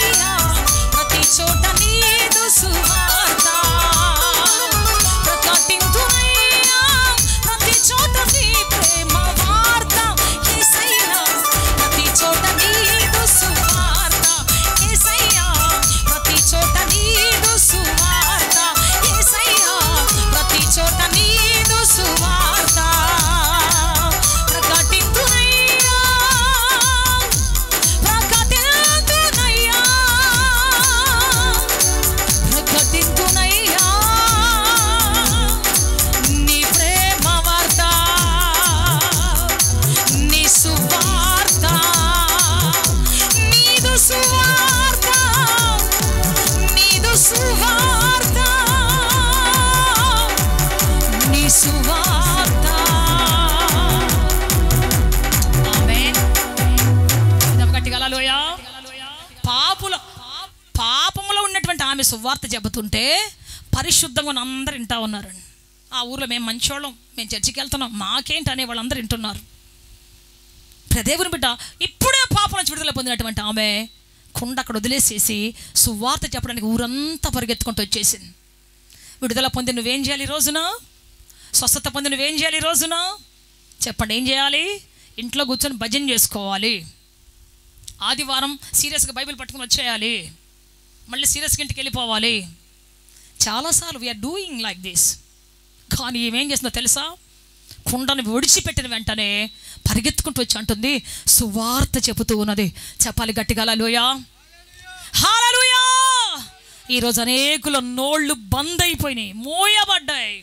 ఆమె సువార్త చెబుతుంటే పరిశుద్ధంగా అందరు వింటా ఉన్నారండి. ఆ ఊర్లో మేము మంచోళ్ళం, మేము చర్చికి వెళ్తున్నాం, మాకేంటి అనే వాళ్ళందరూ వింటున్నారు. దేవుని బిడ్డ ఇప్పుడే పాపం నుంచి విడుదల పొందినటువంటి ఆమె కుండ అక్కడ వదిలేసేసి సువార్త చెప్పడానికి ఊరంతా పరిగెత్తుకుంటూ వచ్చేసింది. విడుదల పొంది నువ్వేం చేయాలి ఈ రోజున? స్వస్థత పొంది నువ్వేం చేయాలి ఈ రోజున? చెప్పండి, ఏం చేయాలి? ఇంట్లో కూర్చొని భజన చేసుకోవాలి. ఆదివారం సీరియస్గా బైబిల్ పట్టుకుని వచ్చేయాలి, మళ్ళీ సీరియస్గా ఇంటికి వెళ్ళిపోవాలి. చాలాసార్లు వీఆర్ డూయింగ్ లైక్ దిస్. కానీ ఏమేం చేస్తుందో తెలుసా? కుండను విడిచిపెట్టిన వెంటనే పరిగెత్తుకుంటూ వచ్చి అంటుంది, సువార్త చెబుతూ ఉన్నది. చెప్పాలి గట్టిగా హల్లెలూయా, హల్లెలూయా. ఈరోజు అనేకుల నోళ్ళు బంద్ అయిపోయినాయి, మోయబడ్డాయి.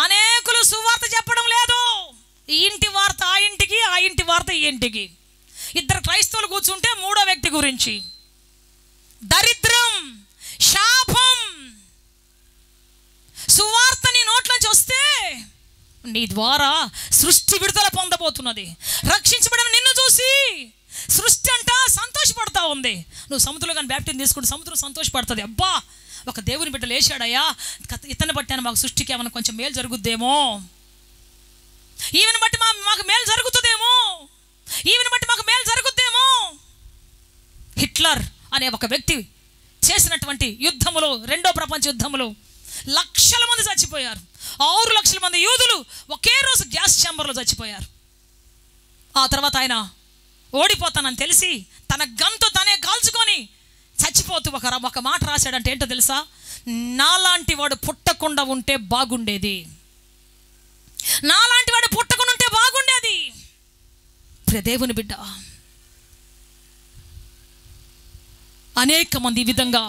అనేకులు సువార్త చెప్పడం లేదు. ఈ ఇంటి వార్త ఆ ఇంటికి, ఆ ఇంటి వార్త ఈ ఇంటికి. ఇద్దరు క్రైస్తవులు కూర్చుంటే మూడో వ్యక్తి గురించి దరిద్రం, శాపం. సువార్త నీ నోట్లోంచి వస్తే నీ ద్వారా సృష్టి విడుదల పొందబోతున్నది. రక్షించబడిన నిన్ను చూసి సృష్టి అంట సంతోషపడతా ఉంది. నువ్వు సముద్రంలో కానీ బ్యాప్టిజం తీసుకుంటే సముద్రం సంతోషపడుతుంది. అబ్బా, ఒక దేవుని బిడ్డ లేచాడయ్యా, ఇతన్ని బట్టి మాకు సృష్టికి ఏమైనా కొంచెం మేలు జరుగుద్దేమో, ఈవెని బట్టి మాకు మేలు జరుగుతుందేమో, ఈవెని బట్టి మాకు మేలు జరుగుద్దేమో. హిట్లర్ అనే ఒక వ్యక్తి చేసినటువంటి యుద్ధములో, రెండో ప్రపంచ యుద్ధములో లక్షల మంది చచ్చిపోయారు. 6 లక్షల మంది యూదులు ఒకే రోజు గ్యాస్ ఛాంబర్లో చచ్చిపోయారు. ఆ తర్వాత ఆయన ఓడిపోతానని తెలిసి తన గన్తో తనే కాల్చుకొని చచ్చిపోతూ ఒక మాట రాశాడంటే ఏంటో తెలుసా? నాలాంటి వాడు పుట్టకుండా ఉంటే బాగుండేది, నాలాంటి వాడు పుట్టకుండా ఉంటే బాగుండేది. దేవుని బిడ్డ, అనేక మంది ఈ విధంగా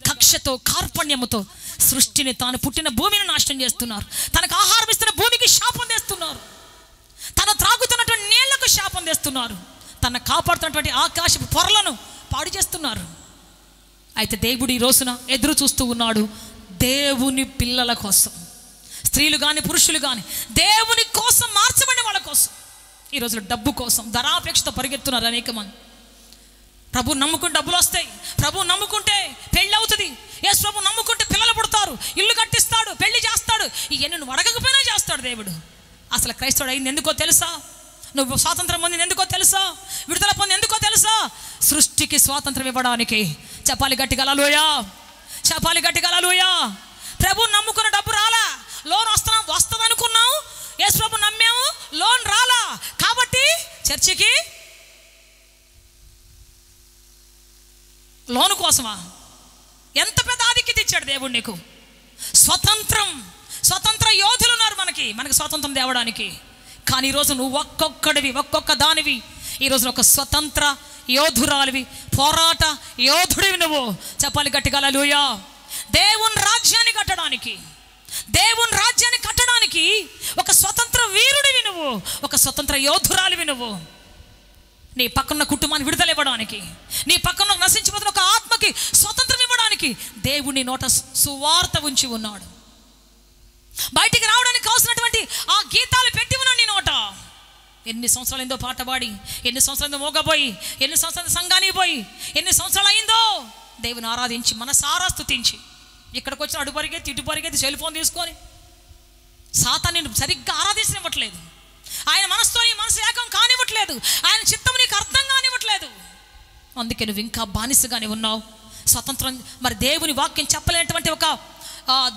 కక్షతో కార్పణ్యముతో సృష్టిని, తాను పుట్టిన భూమిని నాశనం చేస్తున్నారు. తనకు ఆహారం ఇస్తున్న భూమికి శాపం తెస్తున్నారు. తను త్రాగుతున్నటువంటి నీళ్లకు శాపం తెస్తున్నారు. తన కాపాడుతున్నటువంటి ఆకాశపు పొరలను పాడు చేస్తున్నారు. అయితే దేవుడు ఈ రోజున ఎదురు చూస్తూ ఉన్నాడు దేవుని పిల్లల కోసం. స్త్రీలు కానీ పురుషులు కానీ దేవుని కోసం మార్చబడిన వాళ్ళ కోసం. ఈ రోజున డబ్బు కోసం ధనాపేక్షతో పరిగెత్తున్నారు అనేక మంది. ప్రభు నమ్ముకుంటే డబ్బులు వస్తాయి, ప్రభు నమ్ముకుంటే పెళ్ళి అవుతుంది, యేసు ప్రభు నమ్ముకుంటే పిల్లలు పుడతారు, ఇల్లు కట్టిస్తాడు, పెళ్లి చేస్తాడు. ఇవన్నీ నువ్వు అడగకపోయినా చేస్తాడు దేవుడు. అసలు క్రైస్తవుడు అయింది ఎందుకో తెలుసా? నువ్వు స్వాతంత్రం పొందింది ఎందుకో తెలుసా? విడుదల పొంది ఎందుకో తెలుసా? సృష్టికి స్వాతంత్రం ఇవ్వడానికి. చెప్పాలి గట్టిగా హల్లెలూయా, చెప్పాలి గట్టిగా హల్లెలూయా. ప్రభు నమ్ముకున్న డబ్బు రాలా, లోన్ వస్తుంది అనుకున్నావు, యేసు ప్రభు నమ్మాము, లోన్ రాలా, కాబట్టి చర్చికి లోను కోసమా? ఎంత పెద్ద ఆధిక్యత ఇచ్చాడు దేవుడు నీకు. స్వతంత్ర యోధులు ఉన్నారు మనకి స్వాతంత్రం తేవడానికి. కానీ ఈరోజు నువ్వు ఒక్కొక్కడివి, ఒక్కొక్క దానివి. ఈరోజు ఒక స్వతంత్ర యోధురాలివి, పోరాట యోధుడివి నువ్వు. చెప్పాలి గట్టిగా హల్లెలూయా. దేవుని రాజ్యాన్ని కట్టడానికి ఒక స్వతంత్ర వీరుడివి నువ్వు, ఒక స్వతంత్ర యోధురాలివి నువ్వు. నీ పక్కన కుటుంబాన్ని విడుదల ఇవ్వడానికి, నీ పక్కన నశించిపోతున్న ఒక ఆత్మకి స్వతంత్రం ఇవ్వడానికి దేవుని నోట సువార్త ఉంచి ఉన్నాడు. బయటికి రావడానికి కావాల్సినటువంటి ఆ గీతాలు పెట్టి ఉన్నాడు నీ నోట. ఎన్ని సంవత్సరాలు అయిందో పాట పాడి, ఎన్ని సంవత్సరాలు అయిందో మోగపోయి, ఎన్ని సంవత్సరాలు సంఘానికి పోయి, ఎన్ని సంవత్సరాలు అయిందో దేవుని ఆరాధించి మనసారా స్తుతించి, ఇక్కడికి వచ్చిన అటు పరిగెత్తి ఇటు పరిగెత్తి సెల్ ఫోన్ తీసుకొని సాతాన్ని సరిగ్గా ఆరాధించనివ్వట్లేదు. ఆయన మనసుతో నీ మనసు ఏకం కానివ్వట్లేదు. ఆయన చిత్తం నీకు అర్థం కానివ్వట్లేదు. అందుకే నువ్వు ఇంకా బానిసగానే ఉన్నావు. స్వతంత్రం మరి దేవుని వాక్యం చెప్పలేనటువంటి ఒక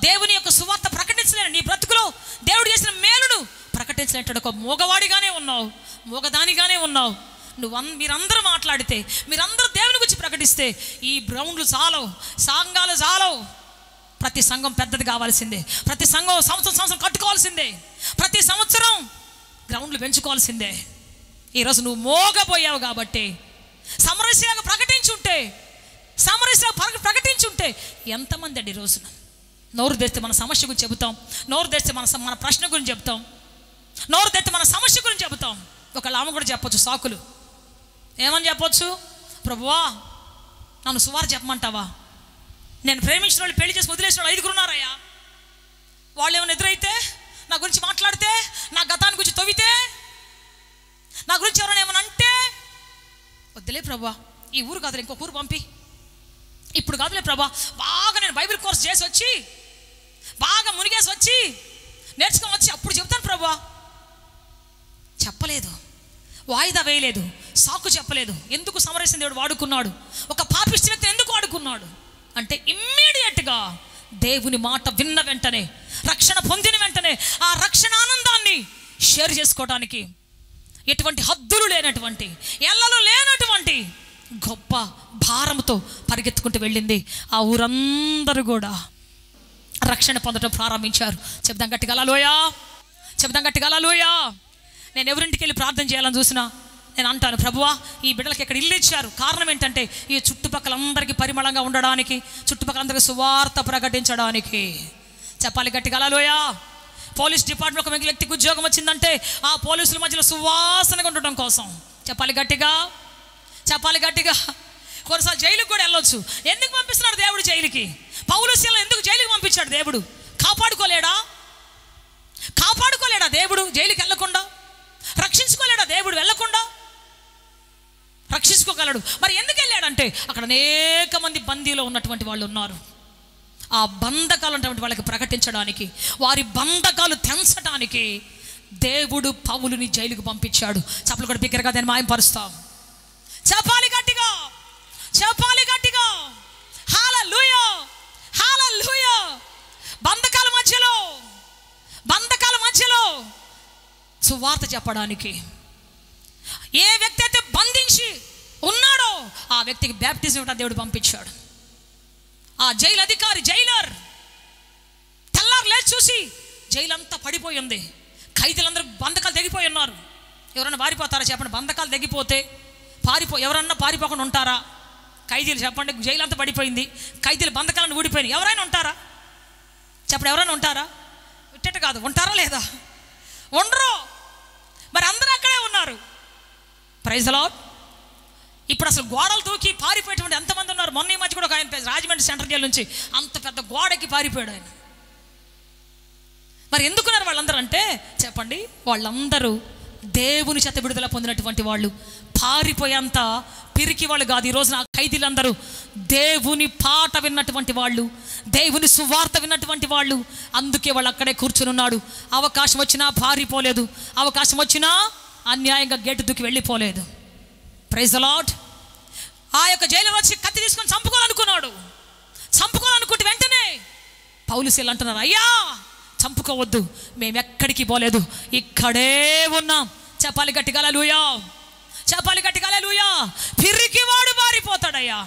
దేవుని యొక్క సువార్త ప్రకటించలేను, నీ బ్రతుకులో దేవుడు చేసిన మేలును ప్రకటించలేనటువంటి ఒక మోగవాడిగానే ఉన్నావు, మోగదానిగానే ఉన్నావు. మీరందరూ మాట్లాడితే, మీరందరూ దేవుని గురించి ప్రకటిస్తే ఈ గ్రౌండ్లు చాలవు, సంఘాలు చాలవు. ప్రతి సంఘం పెద్దది కావాల్సిందే, ప్రతి సంఘం సంవత్సరం కట్టుకోవాల్సిందే, ప్రతి సంవత్సరం గ్రౌండ్లు పెంచుకోవాల్సిందే. ఈరోజు నువ్వు మోగపోయావు కాబట్టి సమరస్యగా ప్రకటించుంటే ఎంతమంది అండి రోజున నోరు తెస్తే మన సమస్య గురించి చెబుతాం, నోరు తెస్తే మన ప్రశ్న గురించి చెబుతాం, నోరు తెస్తే మన సమస్య గురించి చెబుతాం. ఒకళ్ళ ఆమె కూడా చెప్పొచ్చు సాకులు. ఏమని చెప్పొచ్చు? ప్రభువా నన్ను సువార్త చెప్పమంటావా? నేను ప్రేమించిన వాళ్ళు పెళ్లి చేసి వదిలేసిన వాళ్ళు 5 ఉన్నారయ్యా. వాళ్ళు ఏమైనా ఎదురైతే, నా గురించి మాట్లాడితే, నా గతాన్ని గురించి తవ్వితే, నా గురించి ఎవరైనా ఏమైనా అంటే, వద్దులే ప్రభువా ఈ ఊరు కాదు ఇంకొక ఊరు పంపి, ఇప్పుడు కాదులే ప్రభా, బాగా నేను బైబిల్ కోర్స్ చేసి వచ్చి బాగా మునిగేసి వచ్చి నేర్చుకొని వచ్చి అప్పుడు చెప్తాను ప్రభా. చెప్పలేదు, వాయిదా వేయలేదు, సాకు చెప్పలేదు. ఎందుకు సమరసింహ దేవుడు వాడుకున్నాడు? ఒక పాపిష్టి వ్యక్తిని ఎందుకు వాడుకున్నాడు అంటే ఇమ్మీడియట్గా దేవుని మాట విన్న వెంటనే, రక్షణ పొందిన వెంటనే ఆ రక్షణ ఆనందాన్ని షేర్ చేసుకోవడానికి ఎటువంటి హద్దులు లేనటువంటి, ఎల్లలు లేనటువంటి గొప్ప భారంతో పరిగెత్తుకుంటూ వెళ్ళింది. ఆ ఊరందరూ కూడా రక్షణ పొందడం ప్రారంభించారు. చెప్దాం గట్టిగా హల్లెలూయా, చెప్దాం గట్టిగా హల్లెలూయా. నేను ఎవరింటికి వెళ్ళి ప్రార్థన చేయాలని చూసినా నేను అంటాను, ప్రభువా ఈ బిడ్డలకి ఇక్కడ ఇల్లు ఇచ్చారు, కారణం ఏంటంటే ఈ చుట్టుపక్కల అందరికీ పరిమళంగా ఉండడానికి, చుట్టుపక్కల అందరికీ సువార్త ప్రకటించడానికి. చెప్పాలి గట్టిగా హల్లెలూయా. పోలీస్ డిపార్ట్మెంట్ ఒక వ్యక్తికి ఉద్యోగం వచ్చిందంటే ఆ పోలీసుల మధ్యలో సువాసనగా ఉండటం కోసం. చెప్పాలి గట్టిగా, చెప్పాలి గట్టిగా. కొన్నిసార్లు జైలుకి కూడా వెళ్ళొచ్చు. ఎందుకు పంపిస్తున్నాడు దేవుడు జైలుకి? పౌలు శీలను ఎందుకు జైలుకి పంపించాడు దేవుడు? కాపాడుకోలేడా? కాపాడుకోలేడా దేవుడు జైలుకి వెళ్ళకుండా? రక్షించుకోలేడా దేవుడు వెళ్ళకుండా? రక్షించుకోగలడు. మరి ఎందుకు వెళ్ళాడంటే అక్కడ అనేక మంది బందీలో ఉన్నటువంటి వాళ్ళు ఉన్నారు. ఆ బంధకాలు ఉన్నటువంటి వాళ్ళకి ప్రకటించడానికి, వారి బంధకాలు తెంచడానికి దేవుడు పౌలుని జైలుకు పంపించాడు. చప్పలు కూడా బిగ్గరగా దాన్ని మాయంపరుస్తాం. చెప్పాలి గట్టిగా, చెప్పాలి గట్టిగా హల్లెలూయా, హల్లెలూయా. బంధకాల మధ్యలో, బంధకాల మధ్యలో సువార్త చెప్పడానికి ఏ వ్యక్తి అయితే బంధించి ఉన్నాడో ఆ వ్యక్తికి బ్యాప్టిజం ఇవ్వడానికి దేవుడు పంపించాడు. ఆ జైలు అధికారి, జైలర్ తెల్లారు లేచి చూసి జైలు అంతా పడిపోయింది. ఖైదీలందరూ బంధకాలు తెగిపోయి ఉన్నారు. ఎవరన్నా పారిపోతారా చెప్పండి? బంధకాలు తెగిపోతే ఎవరన్నా పారిపోకుండా ఉంటారా? ఖైదీలు చెప్పండి, జైలు అంతా పడిపోయింది, ఖైదీలు బంధకాలను ఊడిపోయినాయి, ఎవరైనా ఉంటారా చెప్పండి? ఎవరైనా ఉంటారా? ఇట్టట కాదు, ఉంటారా లేదా? ఉండరు. మరి అందరూ అక్కడే ఉన్నారు. Praise the Lord. ఇప్పుడు అసలు గోడలు దూకి పారిపోయేటువంటి ఎంతమంది ఉన్నారు? మొన్న ఈ మధ్య కూడా ఒక ఆయన రాజమండ్రి సెంట్రల్ జైలు నుంచి అంత పెద్ద గోడకి పారిపోయాడు ఆయన. మరి ఎందుకున్నారు వాళ్ళందరూ అంటే చెప్పండి, వాళ్ళందరూ దేవుని చేత విడుదల పొందినటువంటి వాళ్ళు, పారిపోయేంత పిరికి వాళ్ళు కాదు. ఈరోజు నా ఖైదీలందరూ దేవుని పాట విన్నటువంటి వాళ్ళు, దేవుని సువార్త విన్నటువంటి వాళ్ళు. అందుకే వాళ్ళు అక్కడే కూర్చుని ఉన్నాడు. అవకాశం వచ్చినా పారిపోలేదు, అవకాశం వచ్చినా అన్యాయంగా గేటు దూకి వెళ్ళిపోలేదు. Praise the lord. ఆ యొక్క జైలు వచ్చి కత్తి తీసుకొని చంపుకోవాలనుకున్నాడు. చంపుకోవాలనుకుంటే వెంటనే పౌలు శీల అంటున్నారు, అయ్యా చంపుకోవద్దు, మేము ఎక్కడికి పోలేదు, ఇక్కడే ఉన్నాం. చెప్పాలి గట్టిగా హల్లెలూయా, చెప్పాలి గట్టిగా హల్లెలూయా. పిరికివాడు మారిపోతాడయ్యా,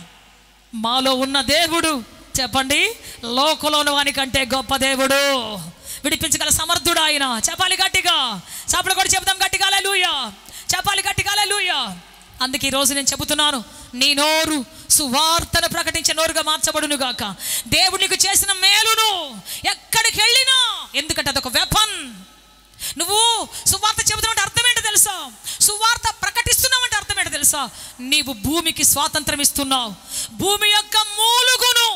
మాలో ఉన్న దేవుడు చెప్పండి లోకంలోని వానికంటే గొప్ప దేవుడు, విడిపించగల సమర్థుడు ఆయన. చెప్పాలి గట్టిగా, చెప్పలు కూడా చెప్దాం గట్టిగా హల్లెలూయా, చెప్పాలి గట్టిగా హల్లెలూయా. అందుకే ఈరోజు నేను చెబుతున్నాను, నీ నోరు సువార్తను ప్రకటించే నోరుగా మార్చబడును గాక. దేవుడు నీకు చేసిన మేలును ఎక్కడికి వెళ్ళినా, ఎందుకంటే అదొక వెపన్. నువ్వు సువార్త చెబుతున్నావు అర్థం ఏంటో తెలుసా? సువార్త ప్రకటిస్తున్నావు అంటే అర్థం ఏంటో తెలుసా? నీవు భూమికి స్వాతంత్రం ఇస్తున్నావు. భూమి యొక్క మూలుగును,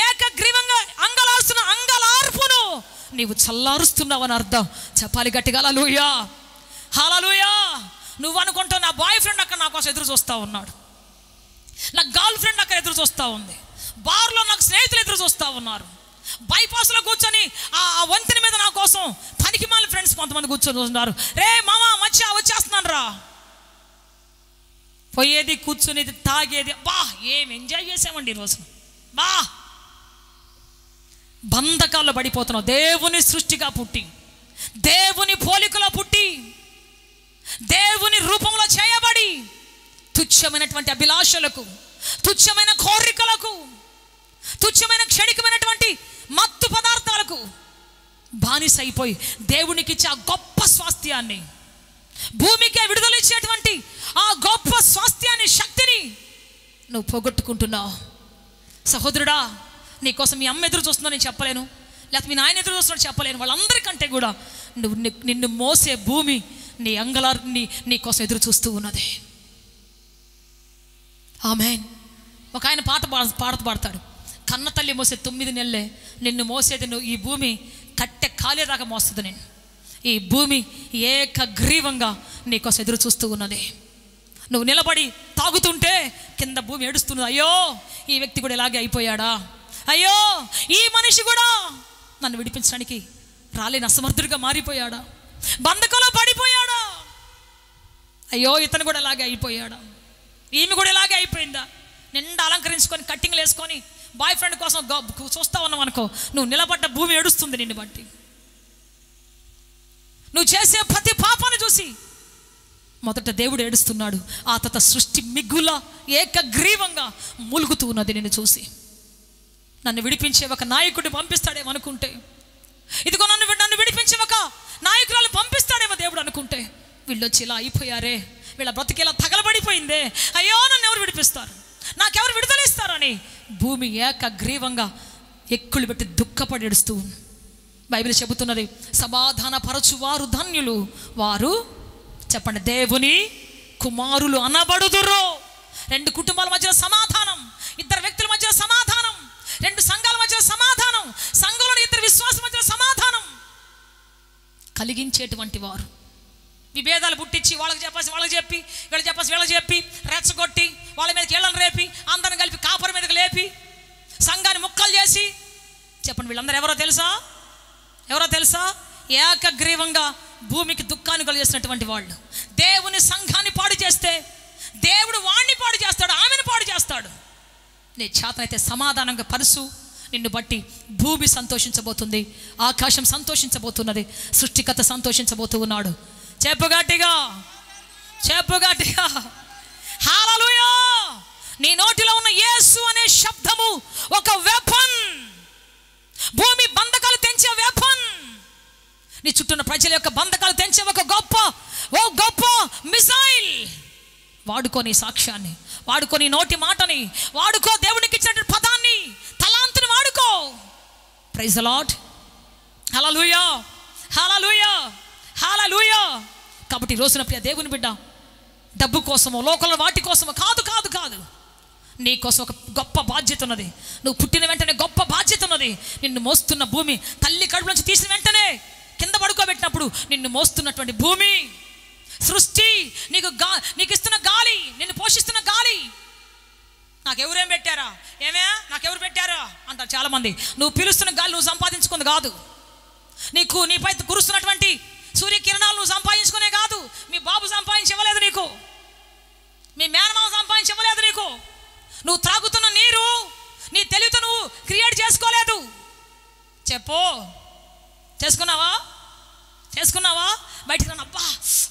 ఏకగ్రీవంగా అంగలార్చున్న అంగలార్పును నీవు చల్లారుస్తున్నావు అని అర్థం. చెప్పాలి గట్టిగా హల్లెలూయా, హల్లెలూయా. నువ్వు అనుకుంటావు నా బాయ్ ఫ్రెండ్ అక్కడ నా కోసం ఎదురు చూస్తూ ఉన్నాడు, నా గర్ల్ ఫ్రెండ్ అక్కడ ఎదురు చూస్తూ ఉంది, బార్లో నాకు స్నేహితులు ఎదురు చూస్తూ ఉన్నారు, బైపాస్లో కూర్చొని ఆ వంతెన మీద నా కోసం పనికిమాలిన ఫ్రెండ్స్ కొంతమంది కూర్చొని ఉన్నారు. రే మామ మధ్య వచ్చేస్తున్నాను రా. పోయేది, కూర్చునేది, తాగేది, బా ఏం ఎంజాయ్ చేసామండి ఈరోజు. బా బంధకాల్లో పడిపోతున్నావు. దేవుని సృష్టిగా పుట్టి, దేవుని పోలికలో పుట్టి, దేవుని రూపంలో చేయబడి తుచ్చమైనటువంటి అభిలాషలకు, తుచ్చమైన కోరికలకు, తుచ్చమైన క్షణికమైనటువంటి మత్తు పదార్థాలకు బానిస అయిపోయి దేవునికి ఇచ్చే ఆ గొప్ప స్వాస్థ్యాన్ని, భూమికే విడుదలిచ్చేటువంటి ఆ గొప్ప స్వాస్థ్యాన్ని, శక్తిని నువ్వు పోగొట్టుకుంటున్నావు. సహోదరుడా, నీకోసం మీ అమ్మ ఎదురు చూస్తుందో నేను చెప్పలేను, లేకపోతే మీ నాయన ఎదురు చూస్తున్నాడు చెప్పలేను. వాళ్ళందరికంటే కూడా నిన్ను మోసే భూమి నీ అంగలార్ని నీ కోసం ఎదురు చూస్తూ ఉన్నది. ఆమేన్. ఒక ఆయన పాడతాడు, కన్న తల్లి మోసే 9 నెలలే నిన్ను మోసేది నువ్వు, ఈ భూమి కట్టె కాలేదాకా మోస్తుంది నేను. ఈ భూమి ఏకగ్రీవంగా నీకోసం ఎదురు చూస్తూ ఉన్నది. నువ్వు నిలబడి తాగుతుంటే కింద భూమి ఏడుస్తున్నది. అయ్యో ఈ వ్యక్తి కూడా ఇలాగే అయిపోయాడా, అయ్యో ఈ మనిషి కూడా నన్ను విడిపించడానికి రాలేని అసమర్థుడిగా మారిపోయాడా, బంధకంలో పడిపోయాడా, అయ్యో ఇతను కూడా ఇలాగే అయిపోయాడా, ఈమె కూడా ఇలాగే అయిపోయిందా. నిండా అలంకరించుకొని కట్టింగ్లు వేసుకొని బాయ్ ఫ్రెండ్ కోసం చూస్తా ఉన్నావు అనుకో, నువ్వు నిలబడ్డ భూమి ఏడుస్తుంది నిన్ను బట్టి. నువ్వు చేసే ప్రతి పాపాన్ని చూసి మొదట దేవుడు ఏడుస్తున్నాడు, ఆ తర్వాత సృష్టి మిగుల ఏకగ్రీవంగా మూలుగుతూ ఉన్నది నిన్ను చూసి. నన్ను విడిపించే ఒక నాయకుడిని పంపిస్తాడేమో అనుకుంటే, ఇదిగో నన్ను విడిపించే ఒక నాయకురాలు పంపిస్తాడేమో దేవుడు అనుకుంటే, వీళ్ళు వచ్చి ఇలా అయిపోయారే, వీళ్ళ బ్రతికేలా తగలబడిపోయిందే, అయ్యో నన్ను ఎవరు విడిపిస్తారు, నాకెవరు విడుదలిస్తారని భూమి ఏకగ్రీవంగా ఎక్కులు పెట్టి దుఃఖపడి ఏడుస్తూ. బైబిల్ చెబుతున్నది, సమాధాన పరచువారు ధన్యులు, వారు చెప్పండి దేవుని కుమారులు అనబడుదురు. రెండు కుటుంబాల మధ్య సమాధానం, ఇద్దరు వ్యక్తుల మధ్య సమాధానం, రెండు సంఘాల మధ్య సమాధానం, సంఘంలోని ఇద్దరు విశ్వాసం మధ్య సమాధానం కలిగించేటువంటి వారు. విభేదాలు పుట్టించి వాళ్ళకి చెప్పాల్సి వాళ్ళకి చెప్పి, వీళ్ళకి చెప్పాల్సి వీళ్ళకి చెప్పి, రెచ్చగొట్టి వాళ్ళ మీదకి ఏళ్ళని రేపి, అందరిని కలిపి కాపరి మీదకి లేపి, సంఘాన్ని ముక్కలు చేసి, చెప్పండి వీళ్ళందరూ ఎవరో తెలుసా? ఎవరో తెలుసా? ఏకగ్రీవంగా భూమికి దుఃఖాన్ని కలిగేసినటువంటి వాళ్ళు. దేవుని సంఘాన్ని పాడు చేస్తే దేవుడు వాణ్ణి పాడు చేస్తాడు, ఆమెను పాడు చేస్తాడు. నీ చేతనైతే సమాధానంగా పరుసు, నిన్ను బట్టి భూమి సంతోషించబోతుంది, ఆకాశం సంతోషించబోతున్నది, సృష్టికర్త సంతోషించబోతూ ఉన్నాడు. చెప్పు గట్టిగా, చెప్పు గట్టిగా హల్లెలూయా. నీ నోటిలో ఉన్న యేసు అనే శబ్దము ఒక వెపన్, భూమి బంధకాలు తెంచే వెపన్, నీ చుట్టూ ఉన్న ప్రజల యొక్క బంధకాలు తెంచే ఒక గొప్ప మిసైల్. వాడుకో నీ సాక్ష్యాన్ని, వాడుకో నీ నోటి మాటని, వాడుకో దేవునికి ఇచ్చిన పదాన్ని, తలాంతుని వాడుకో. Praise the Lord. Hallelujah, hallelujah, hallelujah. కాబట్టి రోజున ప్రియ దేవుని బిడ్డ, డబ్బు కోసమో లోకంలో వాటి కోసమో కాదు కాదు కాదు, నీ కోసం ఒక గొప్ప బాధ్యత ఉన్నది. నువ్వు పుట్టిన వెంటనే గొప్ప బాధ్యత ఉన్నది. నిన్ను మోస్తున్న భూమి, తల్లి కడుపు నుంచి తీసిన వెంటనే కింద పడుకోబెట్టినప్పుడు నిన్ను మోస్తున్నటువంటి భూమి, సృష్టి, నీకు ఇస్తున్న గాలి, నిన్ను పోషిస్తున్న గాలి, నాకెవరేం పెట్టారా, ఏమే నాకెవరు పెట్టారా అంటారు చాలామంది. నువ్వు పిలుస్తున్న గాలి నువ్వు సంపాదించుకుంది కాదు, నీపై కురుస్తున్నటువంటి సూర్యకిరణాలు నువ్వు సంపాదించుకునే కాదు, మీ బాబు సంపాదించి ఇవ్వలేదు నీకు, మీ మేనమామ సంపాదించి ఇవ్వలేదు నీకు, నువ్వు త్రాగుతున్న నీరు నీ తెలివితో నువ్వు క్రియేట్ చేసుకోలేదు. చెప్పు, చేసుకున్నావా? బయటికి రాను,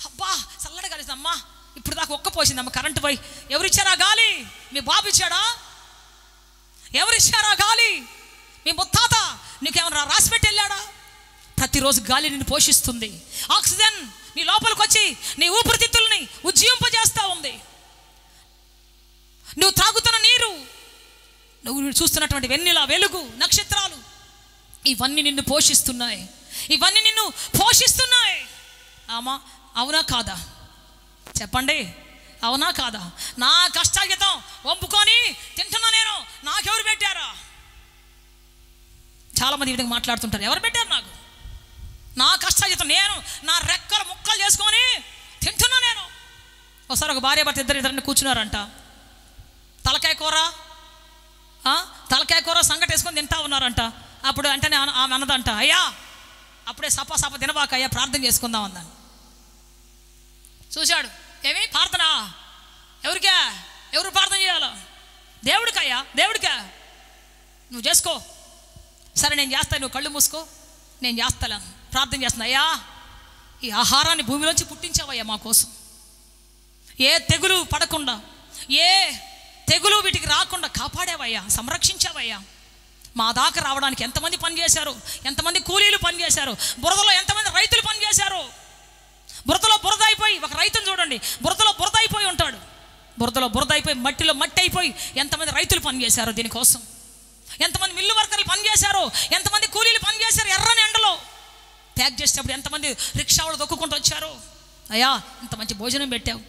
అబ్బా చల్లగా కలిసిందమ్మా, ఇప్పుడు దాకా ఒక్క పోసిందమ్మా కరెంటు పోయి. ఎవరిచ్చారా గాలి? మీ బాబు ఇచ్చాడా? ఎవరిచ్చారా గాలి? మీ ముత్తాత నీకేమన్నా రాసి పెట్టి వెళ్ళాడా? ప్రతిరోజు గాలి నిన్ను పోషిస్తుంది. ఆక్సిజన్ నీ లోపలికి వచ్చి నీ ఊపిరితిత్తుల్ని ఉజ్జీవింపజేస్తూ ఉంది. నువ్వు త్రాగుతున్న నీరు, నువ్వు చూస్తున్నటువంటి వెన్నెల, వెలుగు, నక్షత్రాలు, ఇవన్నీ నిన్ను పోషిస్తున్నాయి, ఇవన్నీ నిన్ను పోషిస్తున్నాయి. అవునా కాదా? చెప్పండి, అవునా కాదా? నా కష్టార్జితం వంపుకొని తింటున్నా నేను, నాకెవరు పెట్టారా? చాలామంది ఈ విధంగా మాట్లాడుతుంటారు. ఎవరు పెట్టారు నాకు? నా కష్టార్జితం నేను నా రెక్కలు ముక్కలు చేసుకొని తింటున్నా నేను. ఒకసారి ఒక భార్య భర్త ఇద్దరిని కూర్చున్నారంట. తలకాయ కూర సంగటి వేసుకొని తింటా ఉన్నారంట. అప్పుడు అంటేనే ఆమె అన్నదంట, అయ్యా అప్పుడే సప తినబాక అయ్యా, ప్రార్థన చేసుకుందాం అందాను. చూశాడు, ఏమి ప్రార్థన? ఎవరు ప్రార్థన చేయాలా? దేవుడికయ్యా, దేవుడికా? నువ్వు చేసుకో, సరే నేను చేస్తాను, నువ్వు కళ్ళు మూసుకో, నేను చేస్తాను, ప్రార్థన చేస్తున్నా. అయ్యా ఈ ఆహారాన్ని భూమిలోంచి పుట్టించావయ్యా మా కోసం, ఏ తెగులు పడకుండా, ఏ తెగులు వీటికి రాకుండా కాపాడావయ్యా, సంరక్షించావయ్యా. మా దాకా రావడానికి ఎంతమంది పనిచేశారు, ఎంతమంది కూలీలు పనిచేశారు, బురదలో ఎంతమంది రైతులు పనిచేశారు. బురదలో బురద అయిపోయి, ఒక రైతును చూడండి, బురదలో బురద అయిపోయి ఉంటాడు, బురదలో బురద అయిపోయి మట్టిలో మట్టి అయిపోయి ఎంతమంది రైతులు పనిచేశారు దీనికోసం, ఎంతమంది మిల్లు వర్కర్లు పనిచేశారు, ఎంతమంది కూలీలు పనిచేశారు. ఎర్రని ఎండలో ప్యాక్ చేసేటప్పుడు ఎంతమంది రిక్షాలు దొక్కుకుంటూ వచ్చారు. అయ్యా ఇంత మంచి భోజనం పెట్టావు,